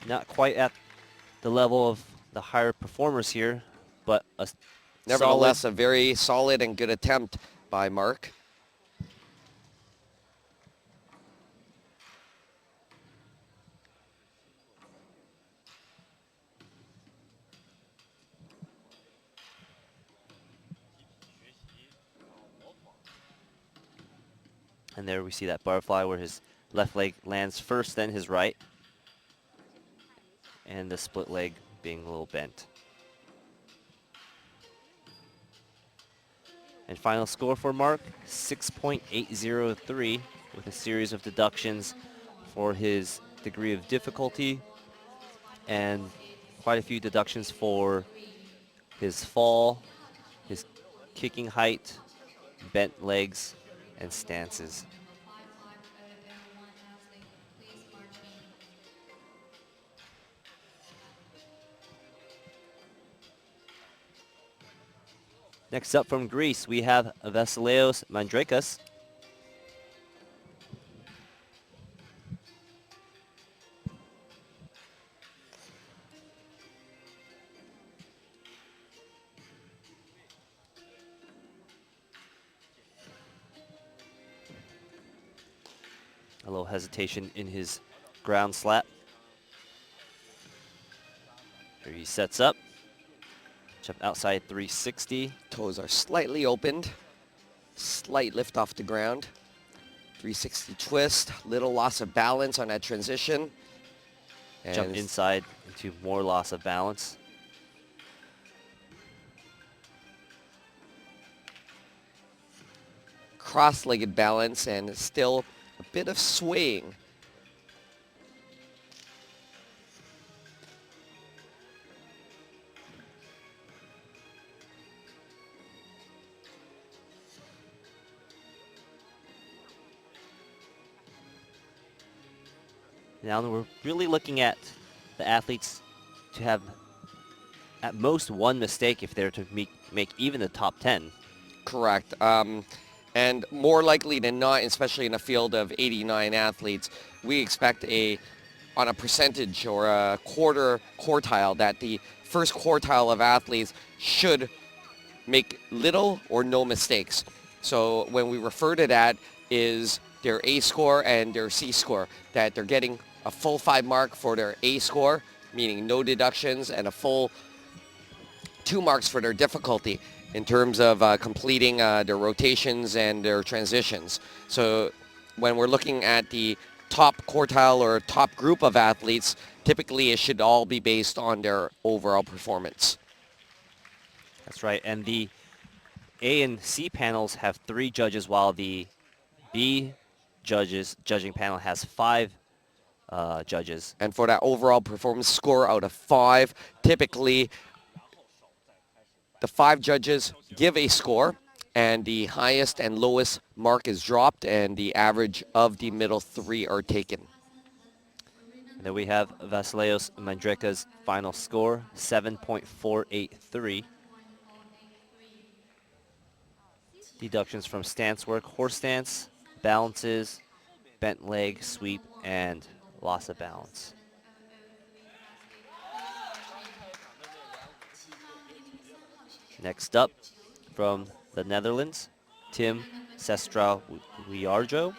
B: Not quite at the level of the higher performers here, but a
A: Nevertheless,
B: solid,
A: a very solid and good attempt by Mark.
B: and there we see that butterfly where his left leg lands first, then his right. and the split leg being a little bent. And final score for Mark, 6.803 with a series of deductions for his degree of difficulty and quite a few deductions for his fall, his kicking height, bent legs, and stances. Next up from Greece, we have Vasileios Mandrekas. A little hesitation in his ground slap. Here he sets up. Jump outside 360.
A: Toes are slightly opened. Slight lift off the ground. 360 twist. Little loss of balance on that transition. And
B: Jump inside into more loss of balance.
A: cross-legged balance and still a bit of swaying.
B: Now we're really looking at the athletes to have at most one mistake if they're to make even the top 10.
A: Correct. And more likely than not, especially in a field of 89 athletes, we expect on a percentage or a quarter quartile that the first quartile of athletes should make little or no mistakes. So when we refer to that is their A score and their C score, that they're getting a full 5 mark for their A score, meaning no deductions, and a full 2 marks for their difficulty in terms of completing their rotations and their transitions. So when we're looking at the top quartile or top group of athletes, typically it should all be based on their overall performance.
B: That's right. And the A and C panels have 3 judges, while the B judging panel has 5 judges.
A: And for that overall performance score out of 5, typically the 5 judges give a score, and the highest and lowest mark is dropped, and the average of the middle 3 are taken.
B: And then we have Vasileios Mandreka's final score, 7.483. Deductions from stance work, horse stance, balances, bent leg, sweep, and loss of balance. Next up, from the Netherlands, Tim Sestra-Wiarjo.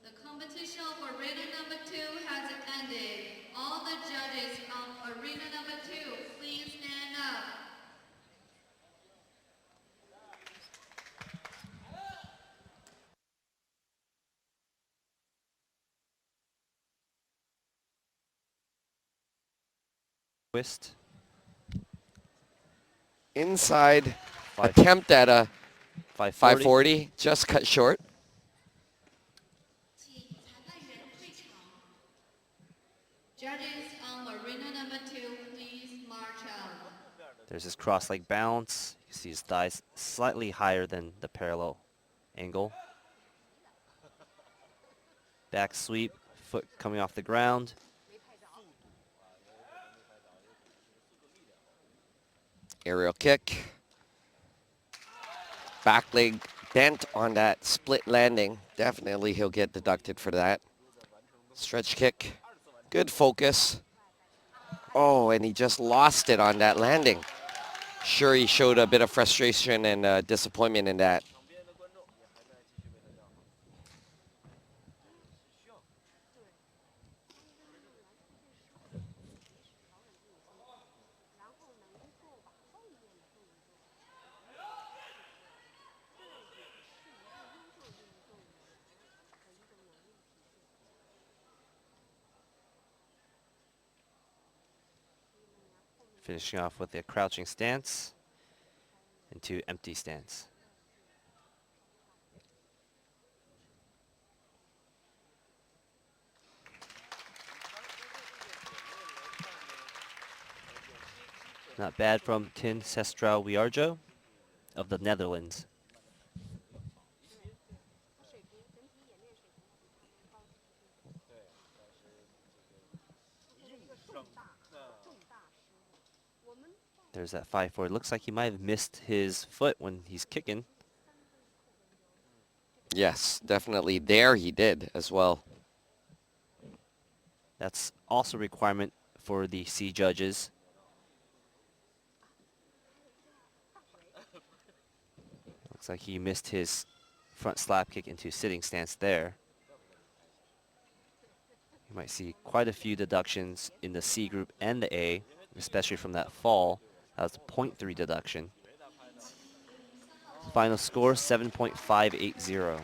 C: The competition for arena number 2 has ended. All the judges on arena number 2, please stand up.
B: Twist.
A: Inside attempt at a 540, just cut short.
C: Judges on arena number 2, please march out.
B: There's his cross leg balance. You see his thighs slightly higher than the parallel angle. Back sweep, foot coming off the ground.
A: Aerial kick. Back leg bent on that split landing. Definitely he'll get deducted for that. Stretch kick. Good focus. Oh, and he just lost it on that landing. Sure, he showed a bit of frustration and disappointment in that.
B: Finishing off with a crouching stance into empty stance. Not bad from Tin Sestra Wiarjo of the Netherlands. There's that 5-4. It looks like he might have missed his foot when he's kicking.
A: Yes, definitely there he did as well.
B: That's also a requirement for the C judges. Looks like he missed his front slap kick into sitting stance there. You might see quite a few deductions in the C group and the A, especially from that fall. That was a 0.3 deduction. Final score, 7.580.
C: Arena number 1, number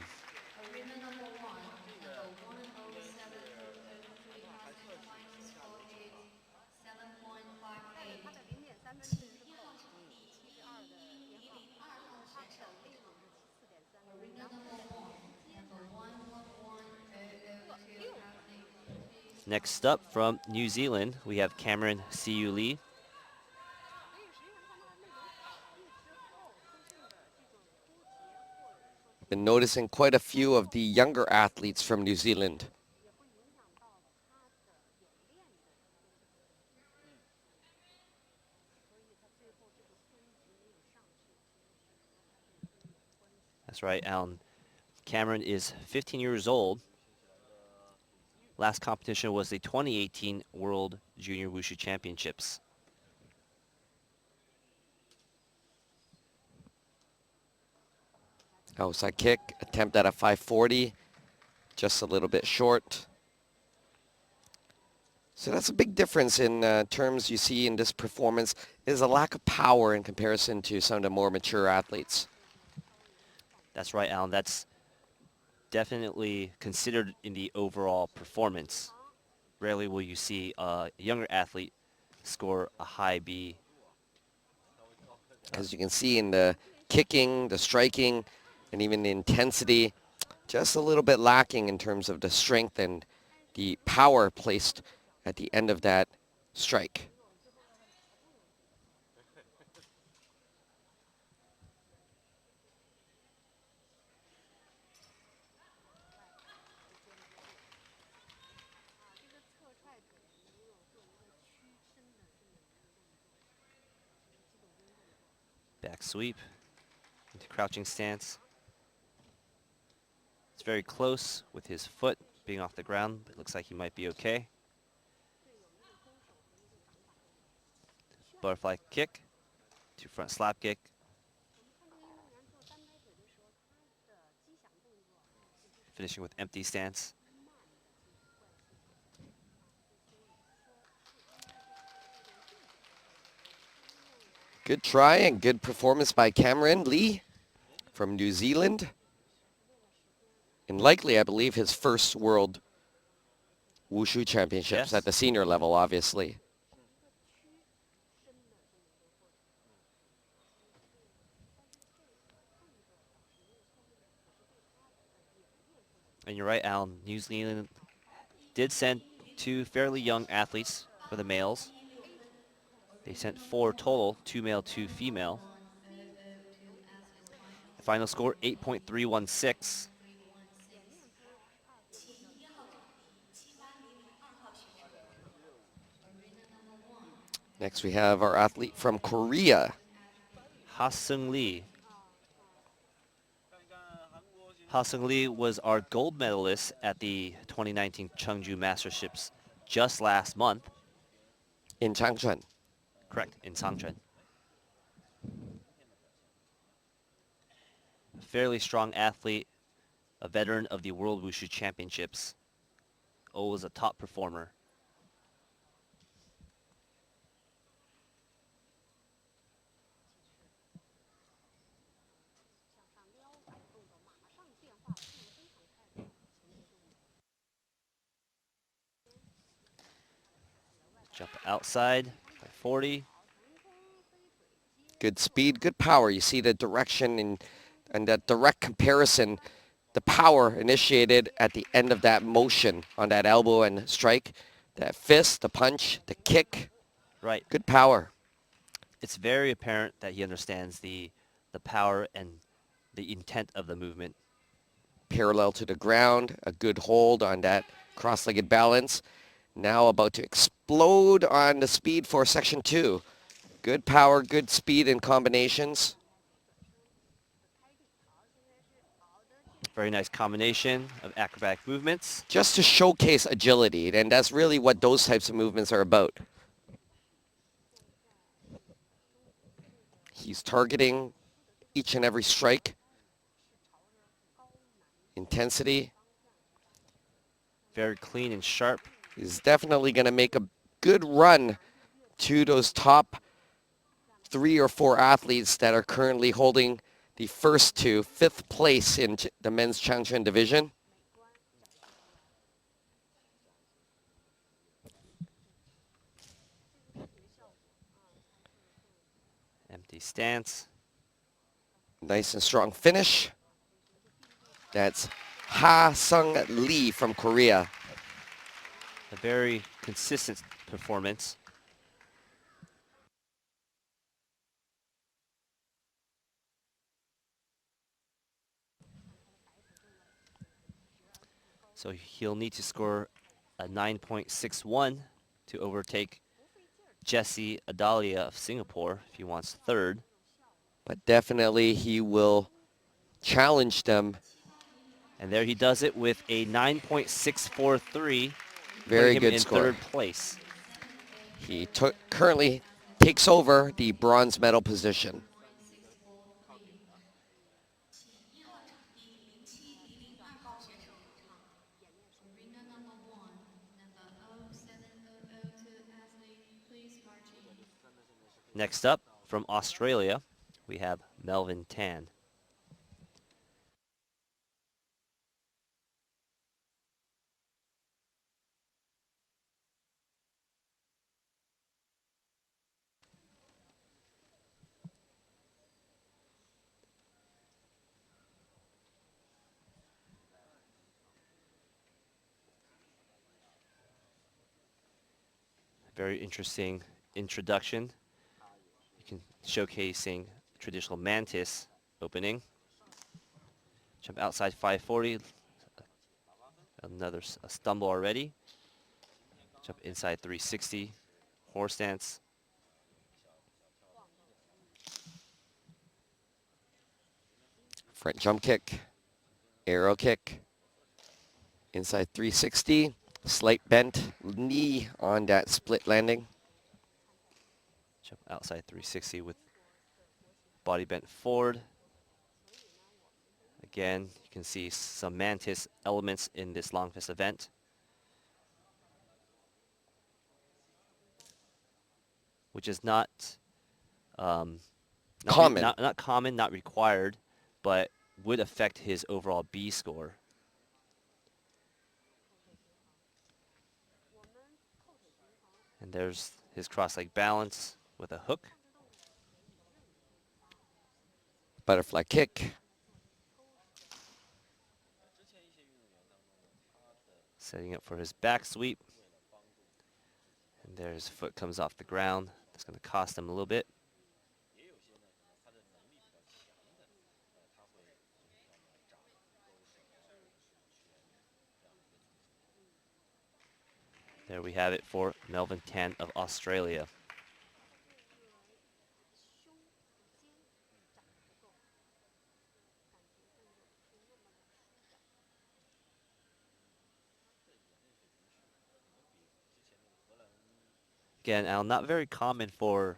C: 107.03 has a final score is 7.58. Arena number 1, number 111002 has a
B: Next up from New Zealand, we have Cameron Siu Lee.
A: Been noticing quite a few of the younger athletes from New Zealand.
B: That's right, Alan. Cameron is 15 years old. Last competition was the 2018 World Junior Wushu Championships.
A: Outside kick, attempt at a 540, just a little bit short. So that's a big difference in terms you see in this performance is a lack of power in comparison to some of the more mature athletes.
B: That's right, Alan. That's definitely considered in the overall performance. Rarely will you see a younger athlete score a high B.
A: As you can see in the kicking, the striking, and even the intensity, just a little bit lacking in terms of the strength and the power placed at the end of that strike.
B: Back sweep into crouching stance. It's very close with his foot being off the ground. It looks like he might be okay. Butterfly kick to front slap kick. Finishing with empty stance.
A: Good try and good performance by Cameron Lee from New Zealand. And likely, I believe, his first World Wushu Championships
B: Yes.
A: at the senior level, obviously.
B: And you're right, Alan. New Zealand did send 2 fairly young athletes for the males. They sent 4 total, 2 male, 2 female. The final score, 8.316.
A: Next, we have our athlete from Korea.
B: Ha-Seung Lee. Ha-Seung Lee was our gold medalist at the 2019 Chungju Masterships just last month.
A: In Changquan.
B: Correct, in Changquan. A fairly strong athlete, a veteran of the World Wushu Championships. Always a top performer. Jump outside by 40.
A: Good speed, good power. You see the direction and that direct comparison, the power initiated at the end of that motion on that elbow and strike, that fist, the punch, the kick.
B: Right.
A: Good power.
B: It's very apparent that he understands the power and the intent of the movement.
A: Parallel to the ground, a good hold on that cross-legged balance. Now about to explode on the speed for section 2. Good power, good speed and combinations.
B: Very nice combination of acrobatic movements.
A: Just to showcase agility, and that's really what those types of movements are about. He's targeting each and every strike. Intensity.
B: Very clean and sharp.
A: He's definitely going to make a good run to those top 3 or 4 athletes that are currently holding the first to 5th place in the men's Changquan division.
B: Empty stance.
A: Nice and strong finish. That's Ha Sung Lee from Korea.
B: A very consistent performance. So he'll need to score a 9.61 to overtake Jesse Adalia of Singapore if he wants third.
A: But definitely he will challenge them.
B: And there he does it with a 9.643.
A: Very
B: putting him
A: good
B: in
A: score.
B: third place.
A: He currently takes over the bronze medal position.
C: Arena number 1, number 0702 athlete, please march in.
B: Next up, from Australia, we have Melvin Tan. Very interesting introduction. You can showcasing traditional mantis opening. Jump outside 540. Another a stumble already. Jump inside 360. Horse stance.
A: Front jump kick, arrow kick, inside 360, slight bent knee on that split landing.
B: Jump outside 360 with body bent forward. Again, you can see some mantis elements in this long fist event. Which is not
A: Common.
B: not common, not required, but would affect his overall B score. And there's his cross leg balance with a hook.
A: Butterfly kick.
B: Setting up for his back sweep. And there his foot comes off the ground. That's going to cost him a little bit. There we have it for Melvin Tan of Australia. Again, Al, not very common for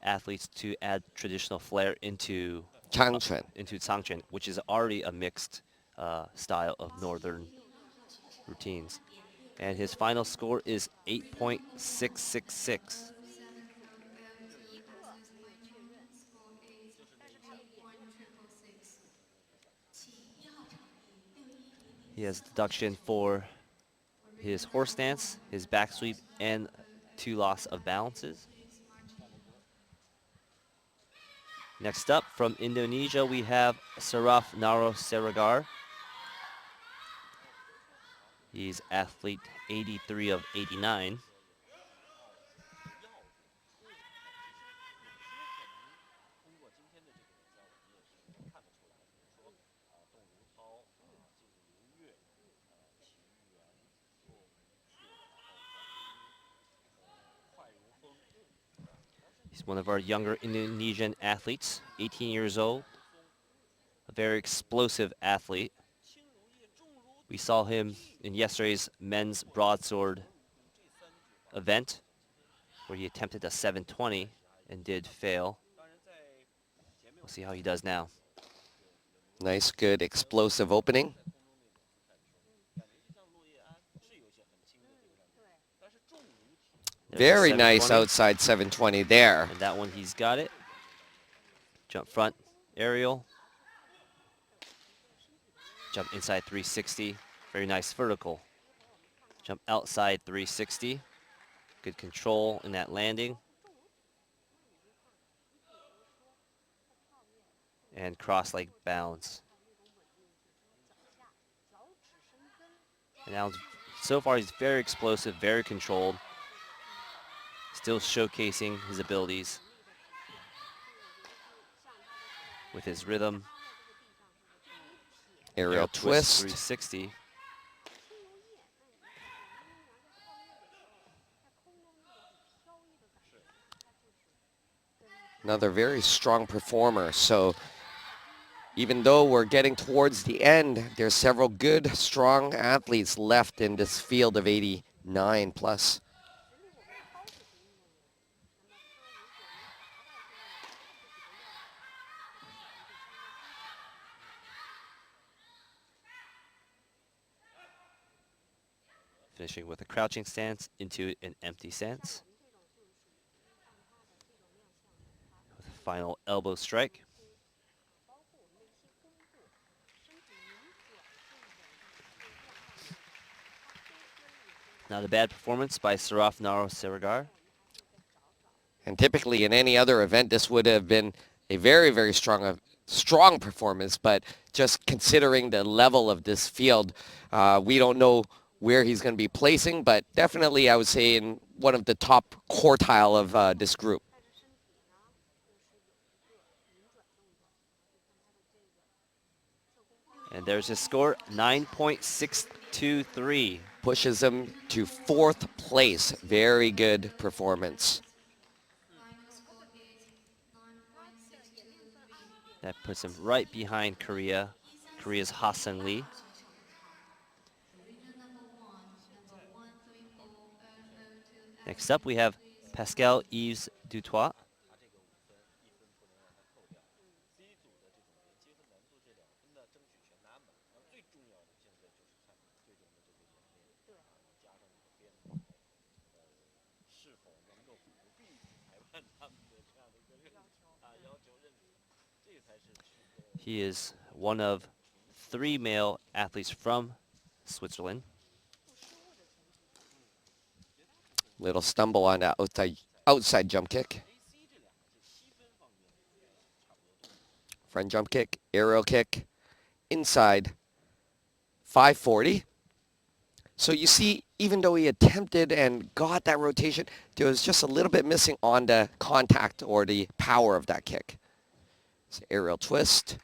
B: athletes to add traditional flair into Changquan, which is already a mixed style of northern routines. And his final score is 8.666. He has deduction for his horse stance, his back sweep, and 2 loss of balances. Next up from Indonesia, we have Seraf Gar. He's athlete 83 of 89. He's one of our younger Indonesian athletes, 18 years old, a very explosive athlete. We saw him in yesterday's men's broadsword event where he attempted a 720 and did fail. We'll see how he does now.
A: Nice, good, explosive opening.
B: There's a
A: Very nice
B: 720.
A: outside 720 there.
B: And that one, he's got it. Jump front, aerial. Jump inside 360. Very nice vertical. Jump outside 360. Good control in that landing. And cross leg bounce. And now, so far, he's very explosive, very controlled. Still showcasing his abilities with his rhythm.
A: Aerial twist.
B: 360.
A: Another very strong performer. So even though we're getting towards the end, there's several good, strong athletes left in this field of 89 plus.
B: Finishing with a crouching stance into an empty stance. With a final elbow strike. Not a bad performance by Seraf Gar.
A: And typically in any other event, this would have been a very, very strong performance. But just considering the level of this field, we don't know where he's going to be placing. But definitely, I would say, in one of the top quartile of this group.
B: And there's his score, 9.623.
A: Pushes him to 4th place. Very good performance.
C: Final score is 9.623.
B: That puts him right behind Korea's Hassan Lee.
C: Arena number 1340028.
B: Next up, we have Pascal Yves Dutoit. He is one of 3 male athletes from Switzerland.
A: Little stumble on that outside jump kick. Front jump kick, aerial kick, inside 540. So you see, even though he attempted and got that rotation, there was just a little bit missing on the contact or the power of that kick. It's aerial twist.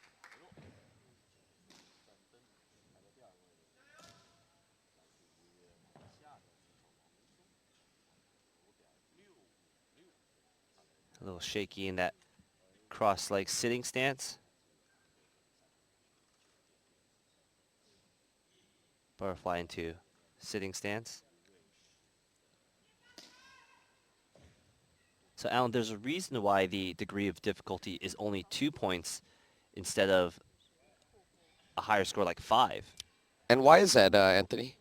B: A little shaky in that cross-leg sitting stance. Butterfly into sitting stance. So Alan, there's a reason why the degree of difficulty is only 2 points instead of a higher score like 5.
A: And why is that, Anthony?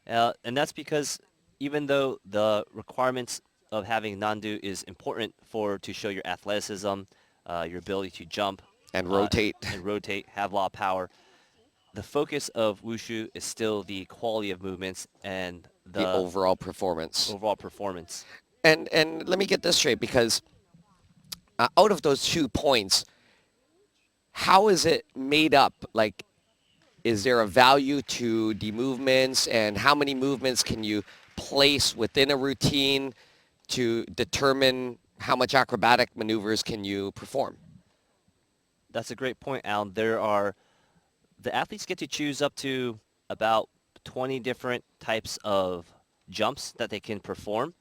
B: And that's because even though the requirements of having Nandu is important to show your athleticism, your ability to jump
A: And rotate.
B: Have a lot of power. The focus of Wushu is still the quality of movements and
A: The overall performance.
B: overall performance.
A: And let me get this straight, because out of those 2 points, how is it made up? Like, is there a value to the movements, and how many movements can you place within a routine to determine how much acrobatic maneuvers can you perform?
B: That's a great point, Alan. The athletes get to choose up to about 20 different types of jumps that they can perform,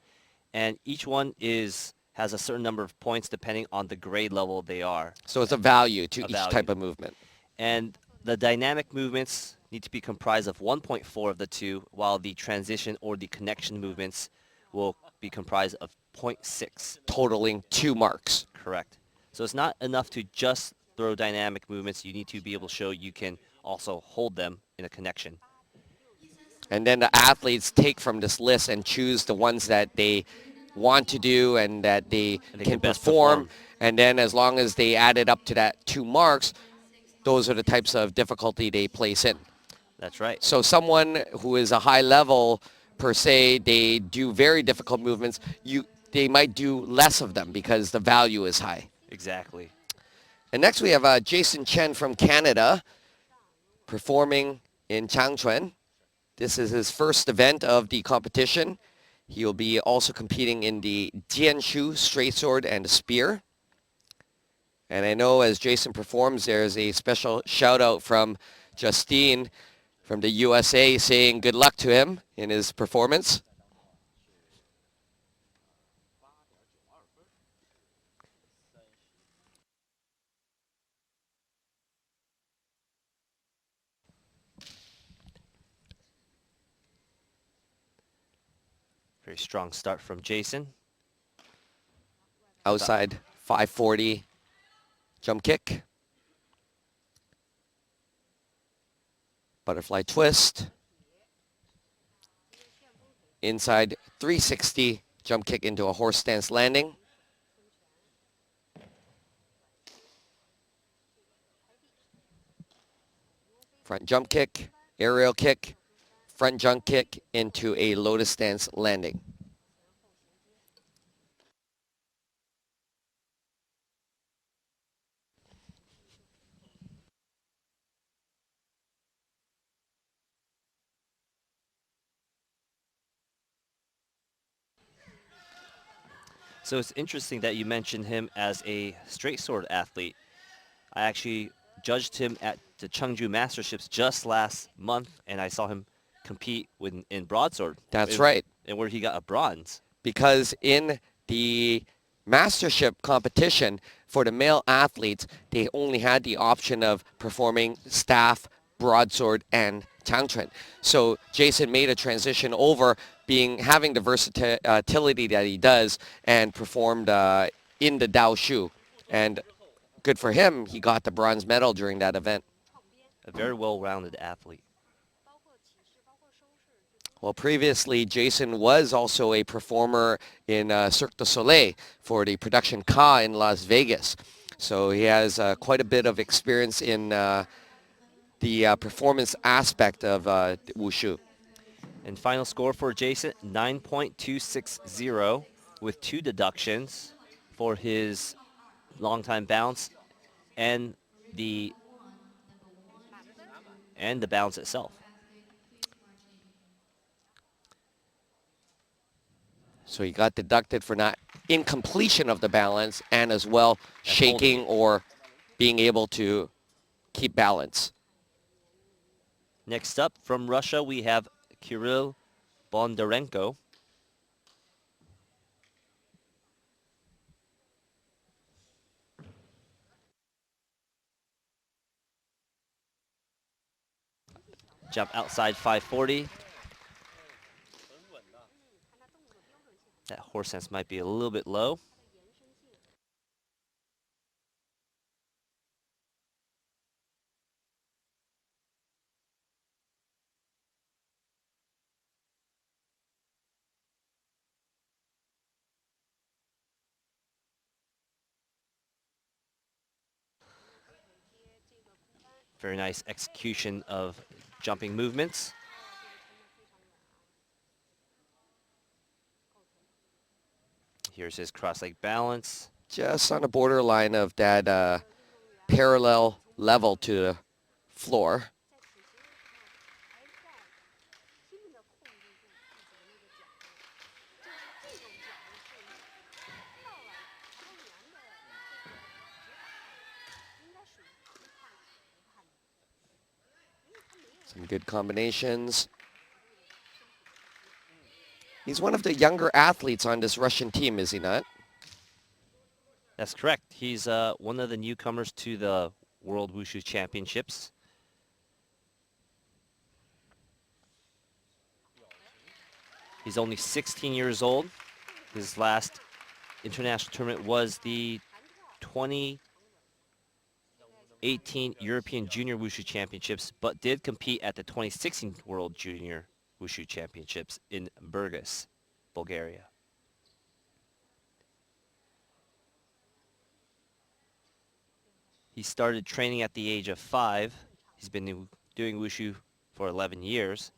B: and each one has a certain number of points depending on the grade level they are.
A: So it's a value to
B: A
A: each
B: value.
A: type of movement.
B: And the dynamic movements need to be comprised of 1.4 of the two, while the transition or the connection movements will be comprised of 0.6.
A: Totaling 2 marks.
B: Correct. So it's not enough to just throw dynamic movements. You need to be able to show you can also hold them in a connection.
A: And then the athletes take from this list and choose the ones that they want to do and that they can
B: best
A: perform. And then as long as they add it up to that 2 marks, those are the types of difficulty they place in.
B: That's right.
A: So someone who is a high level, per se, they do very difficult movements, they might do less of them because the value is high.
B: Exactly.
A: And next we have Jason Chen from Canada performing in Changquan. This is his first event of the competition. He will be also competing in the Jianshu straight sword and spear. And I know as Jason performs, there's a special shout out from Justine from the USA saying good luck to him in his performance.
B: Very strong start from Jason.
A: Outside 540 jump kick. Butterfly twist. Inside 360 jump kick into a horse stance landing. Front jump kick, aerial kick, front jump kick into a lotus stance landing.
B: So it's interesting that you mentioned him as a straight sword athlete. I actually judged him at the Chengdu Masterships just last month, and I saw him compete in broadsword.
A: That's right.
B: And where he got a bronze.
A: Because in the mastership competition for the male athletes, they only had the option of performing staff, broadsword, and Changquan. So Jason made a transition over having the versatility that he does and performed in the Dao Shu. And good for him, he got the bronze medal during that event.
B: A very well-rounded athlete.
A: Well, previously, Jason was also a performer in Cirque du Soleil for the production Ka in Las Vegas. So he has quite a bit of experience in the performance aspect of Wushu.
B: And final score for Jason, 9.260 with 2 deductions for his long-time bounce and the bounce itself.
A: So he got deducted for not incompletion of the balance and as well shaking or being able to keep balance.
B: Next up from Russia, we have Kirill Bondarenko. Jump outside 540. That horse sense might be a little bit low. Very nice execution of jumping movements. Here's his cross-leg balance.
A: just on the borderline of that parallel level to the floor. Some good combinations. He's one of the younger athletes on this Russian team, is he not?
B: That's correct. He's one of the newcomers to the World Wushu Championships. He's only 16 years old. His last international tournament was the 2018 European Junior Wushu Championships, but did compete at the 2016 World Junior Wushu Championships in Burgas, Bulgaria. He started training at the age of 5. He's been doing Wushu for 11 years.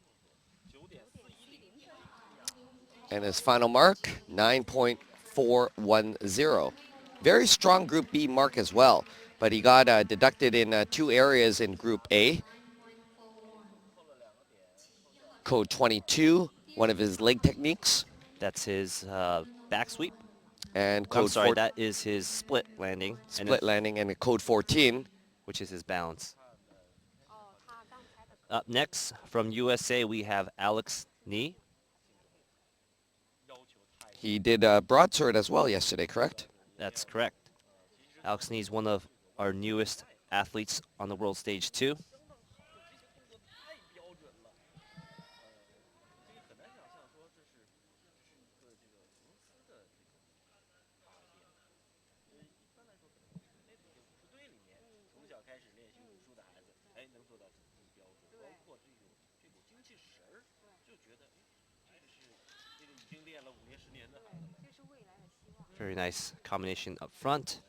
A: And his final mark, 9.410. Very strong Group B mark as well, but he got deducted in 2 areas in Group A. Code 22, one of his leg techniques.
B: That's his back sweep.
A: And
B: I'm
A: code
B: sorry, that is his split landing.
A: split landing, and code 14.
B: Which is his balance. Up next, from USA, we have Alex Nee.
A: He did broadsword as well yesterday, correct?
B: That's correct. Alex Nee is one of our newest athletes on the world stage too. Very nice combination up front.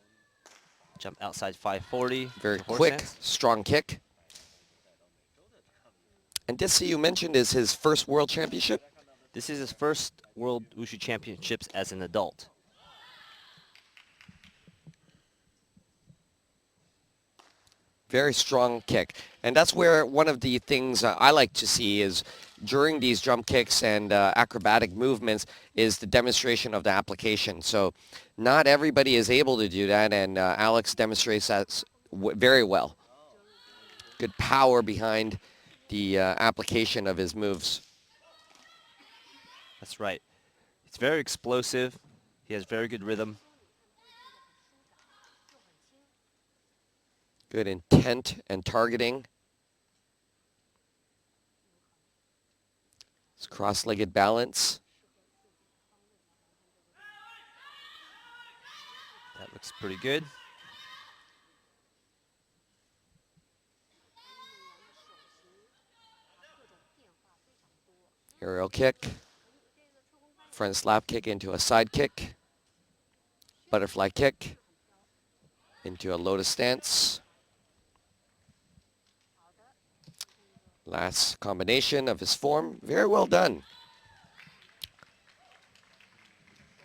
B: Jump outside 540.
A: Very
B: horse
A: quick,
B: stance.
A: strong kick. And this you mentioned is his first world championship?
B: This is his first World Wushu Championships as an adult.
A: Very strong kick. And that's where one of the things I like to see is during these jump kicks and acrobatic movements is the demonstration of the application. So not everybody is able to do that, and Alex demonstrates that very well. Good power behind the application of his moves.
B: That's right. He's very explosive. He has very good rhythm.
A: Good intent and targeting. His cross-legged balance.
B: That looks pretty good.
A: Aerial kick. Front slap kick into a side kick. Butterfly kick into a lotus stance. Last combination of his form. Very well done.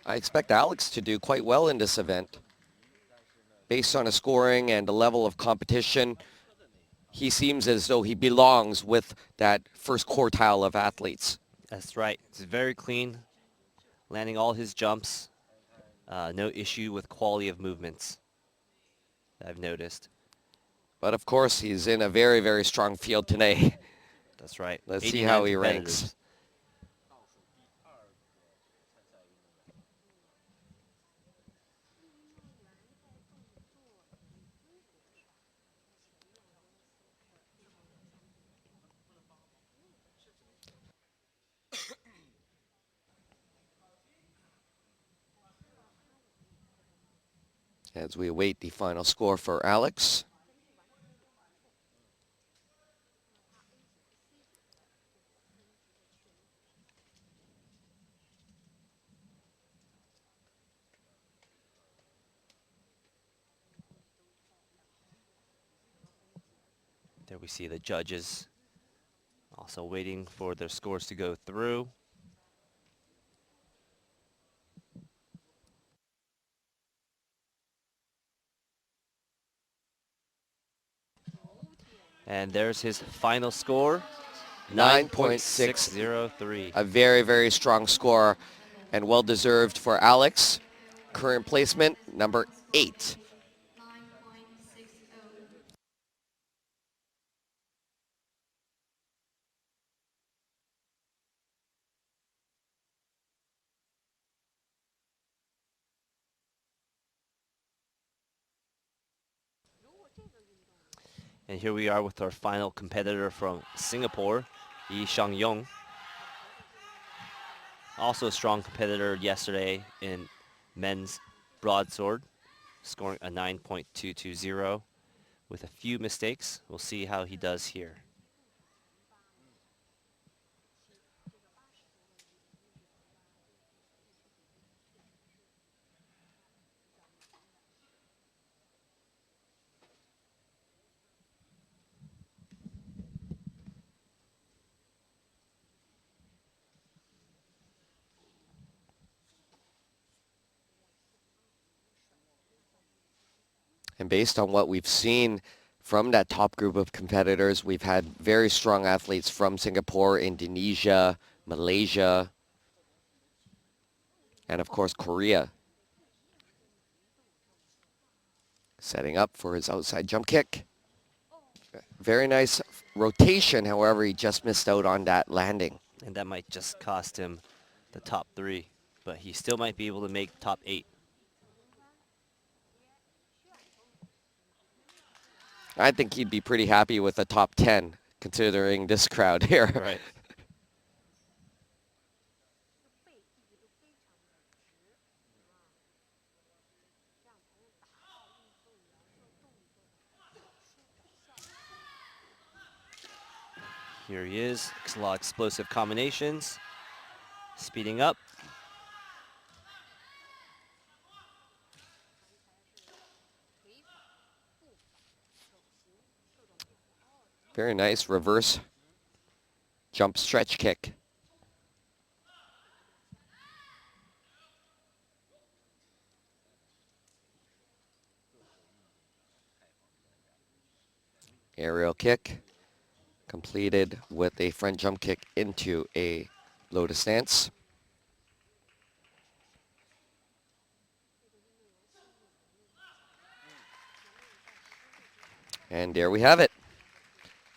A: I expect Alex to do quite well in this event. Based on his scoring and the level of competition, he seems as though he belongs with that first quartile of athletes.
B: That's right. It's very clean, landing all his jumps. No issue with quality of movements, I've noticed.
A: But of course, he's in a very, very strong field today.
B: That's right.
A: Let's see
B: 89
A: how he
B: competitors.
A: ranks. As we await the final score for Alex.
B: There we see the judges also waiting for their scores to go through. And there's his final score,
A: 9.6.
B: 9.603.
A: A very, very strong score and well-deserved for Alex. Current placement, number 8.
C: 9.60.
B: And here we are with our final competitor from Singapore, Yi Shangyong. Also a strong competitor yesterday in men's broadsword, scoring a 9.220 with a few mistakes. We'll see how he does here.
A: And based on what we've seen from that top group of competitors, we've had very strong athletes from Singapore, Indonesia, Malaysia, and of course Korea. Setting up for his outside jump kick. Very nice rotation, however, he just missed out on that landing.
B: And that might just cost him the top 3, but he still might be able to make top 8.
A: I think he'd be pretty happy with a top 10, considering this crowd here.
B: Right. Here he is. A lot of explosive combinations. Speeding up.
A: Very nice reverse jump stretch kick. Aerial kick completed with a front jump kick into a lotus stance. And there we have it.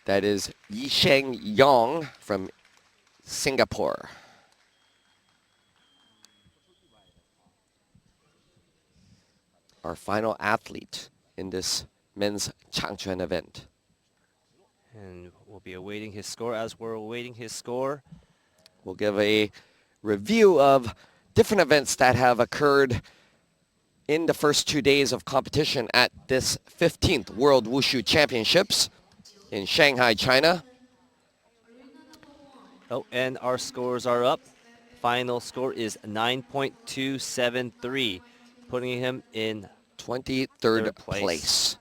A: That is Yi Shangyong from Singapore. Our final athlete in this men's Changquan event.
B: And we'll be awaiting his score. As we're awaiting his score,
A: We'll give a review of different events that have occurred in the first 2 days of competition at this 15th World Wushu Championships in Shanghai, China.
B: oh, and our scores are up. Final score is 9.273, putting him in
A: 23rd
B: Third
A: place.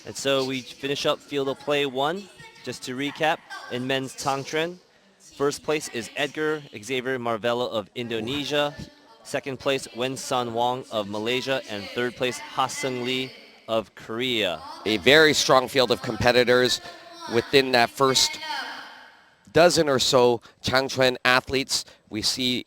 B: And so we finish up field of play 1. Just to recap, in men's Changquan, first place is Edgar Xavier Marvello of Indonesia. Second place, Wen-San Wang of Malaysia. And third place, Ha-Seung Lee of Korea.
A: A very strong field of competitors within that first dozen or so Changquan athletes. We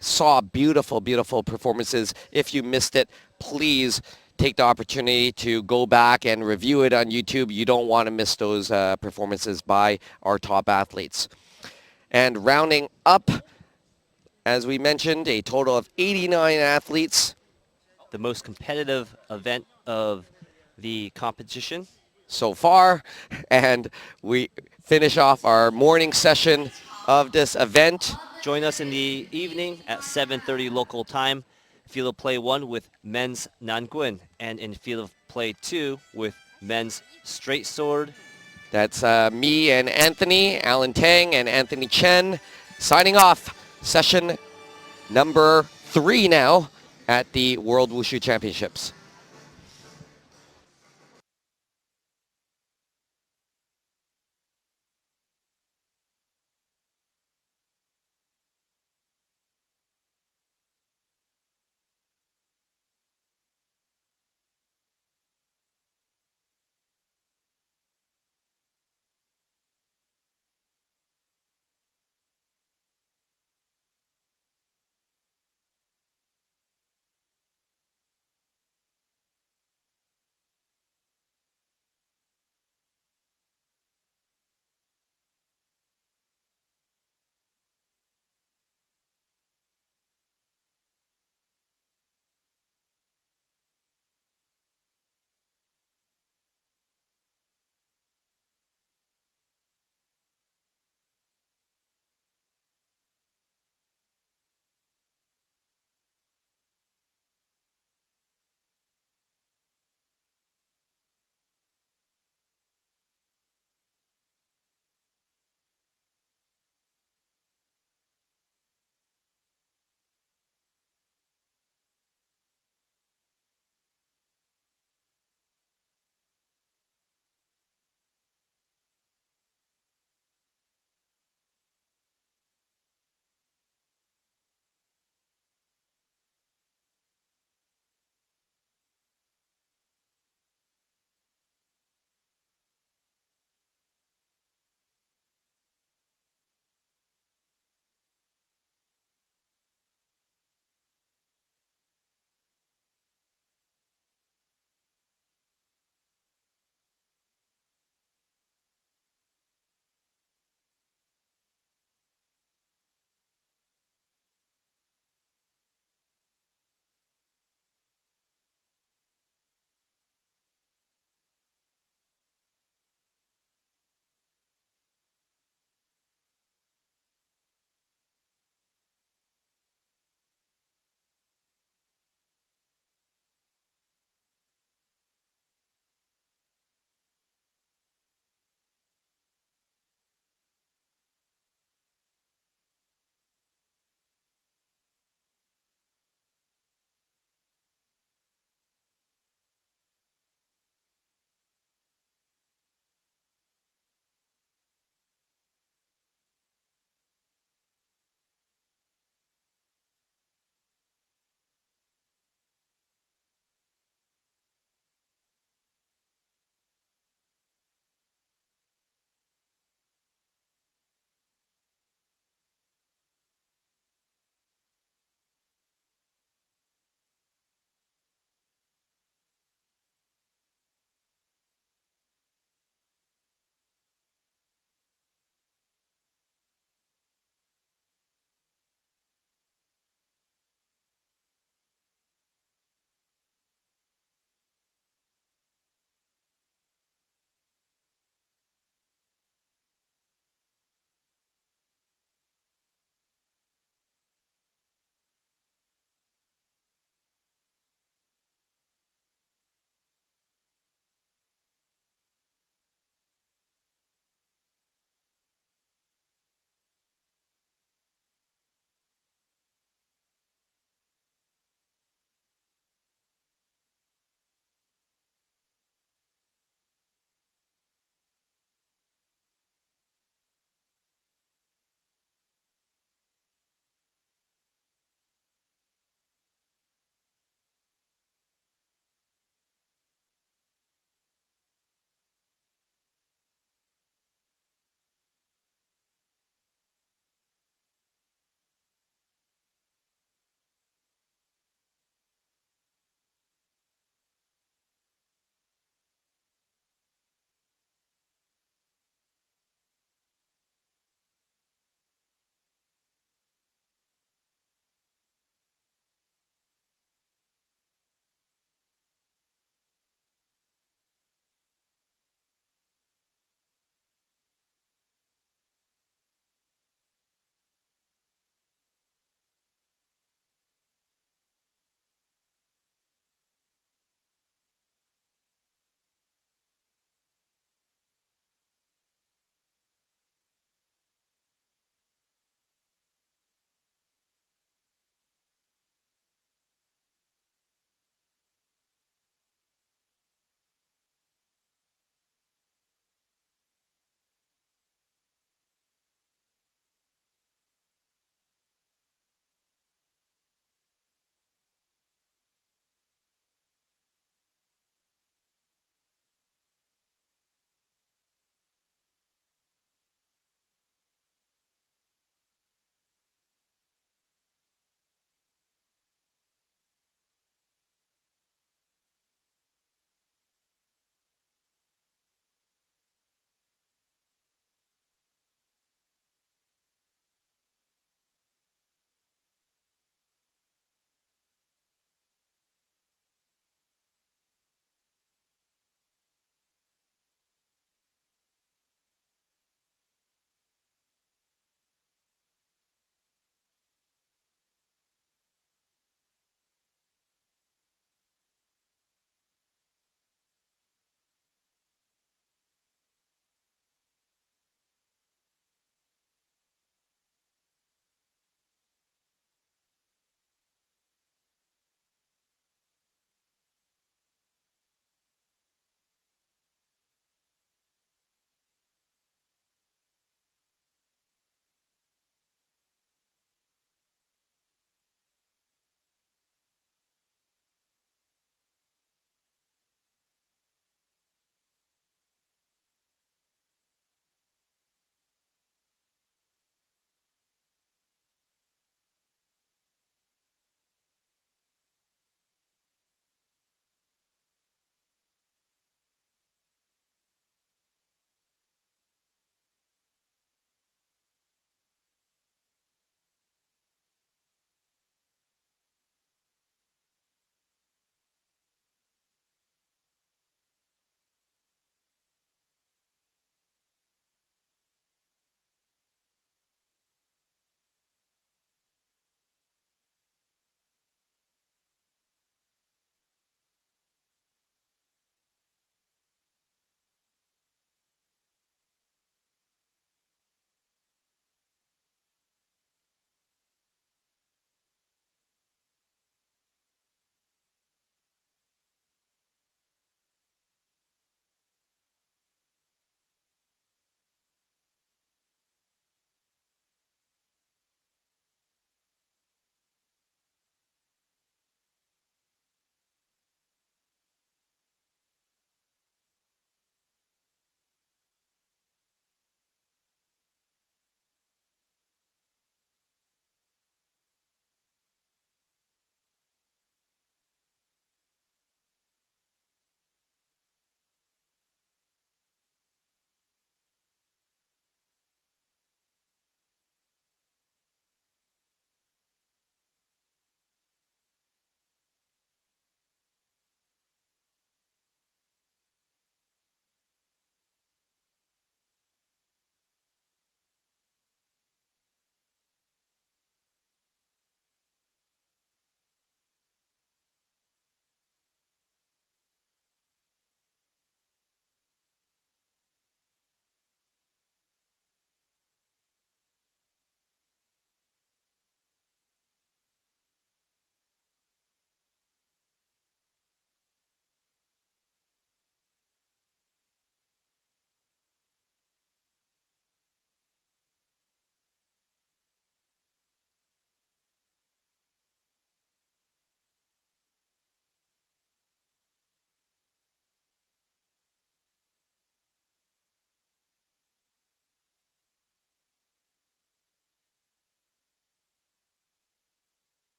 A: saw beautiful, beautiful performances. If you missed it, please take the opportunity to go back and review it on YouTube. You don't want to miss those performances by our top athletes. And rounding up, as we mentioned, a total of 89 athletes.
B: The most competitive event of the competition.
A: So far, and we finish off our morning session of this event.
B: Join us in the evening at 7:30 local time. Field of play 1 with men's Nanguan, and in field of play 2 with men's straight sword.
A: That's me and Anthony, Alan Tang and Anthony Chen, signing off session number 3 now at the World Wushu Championships.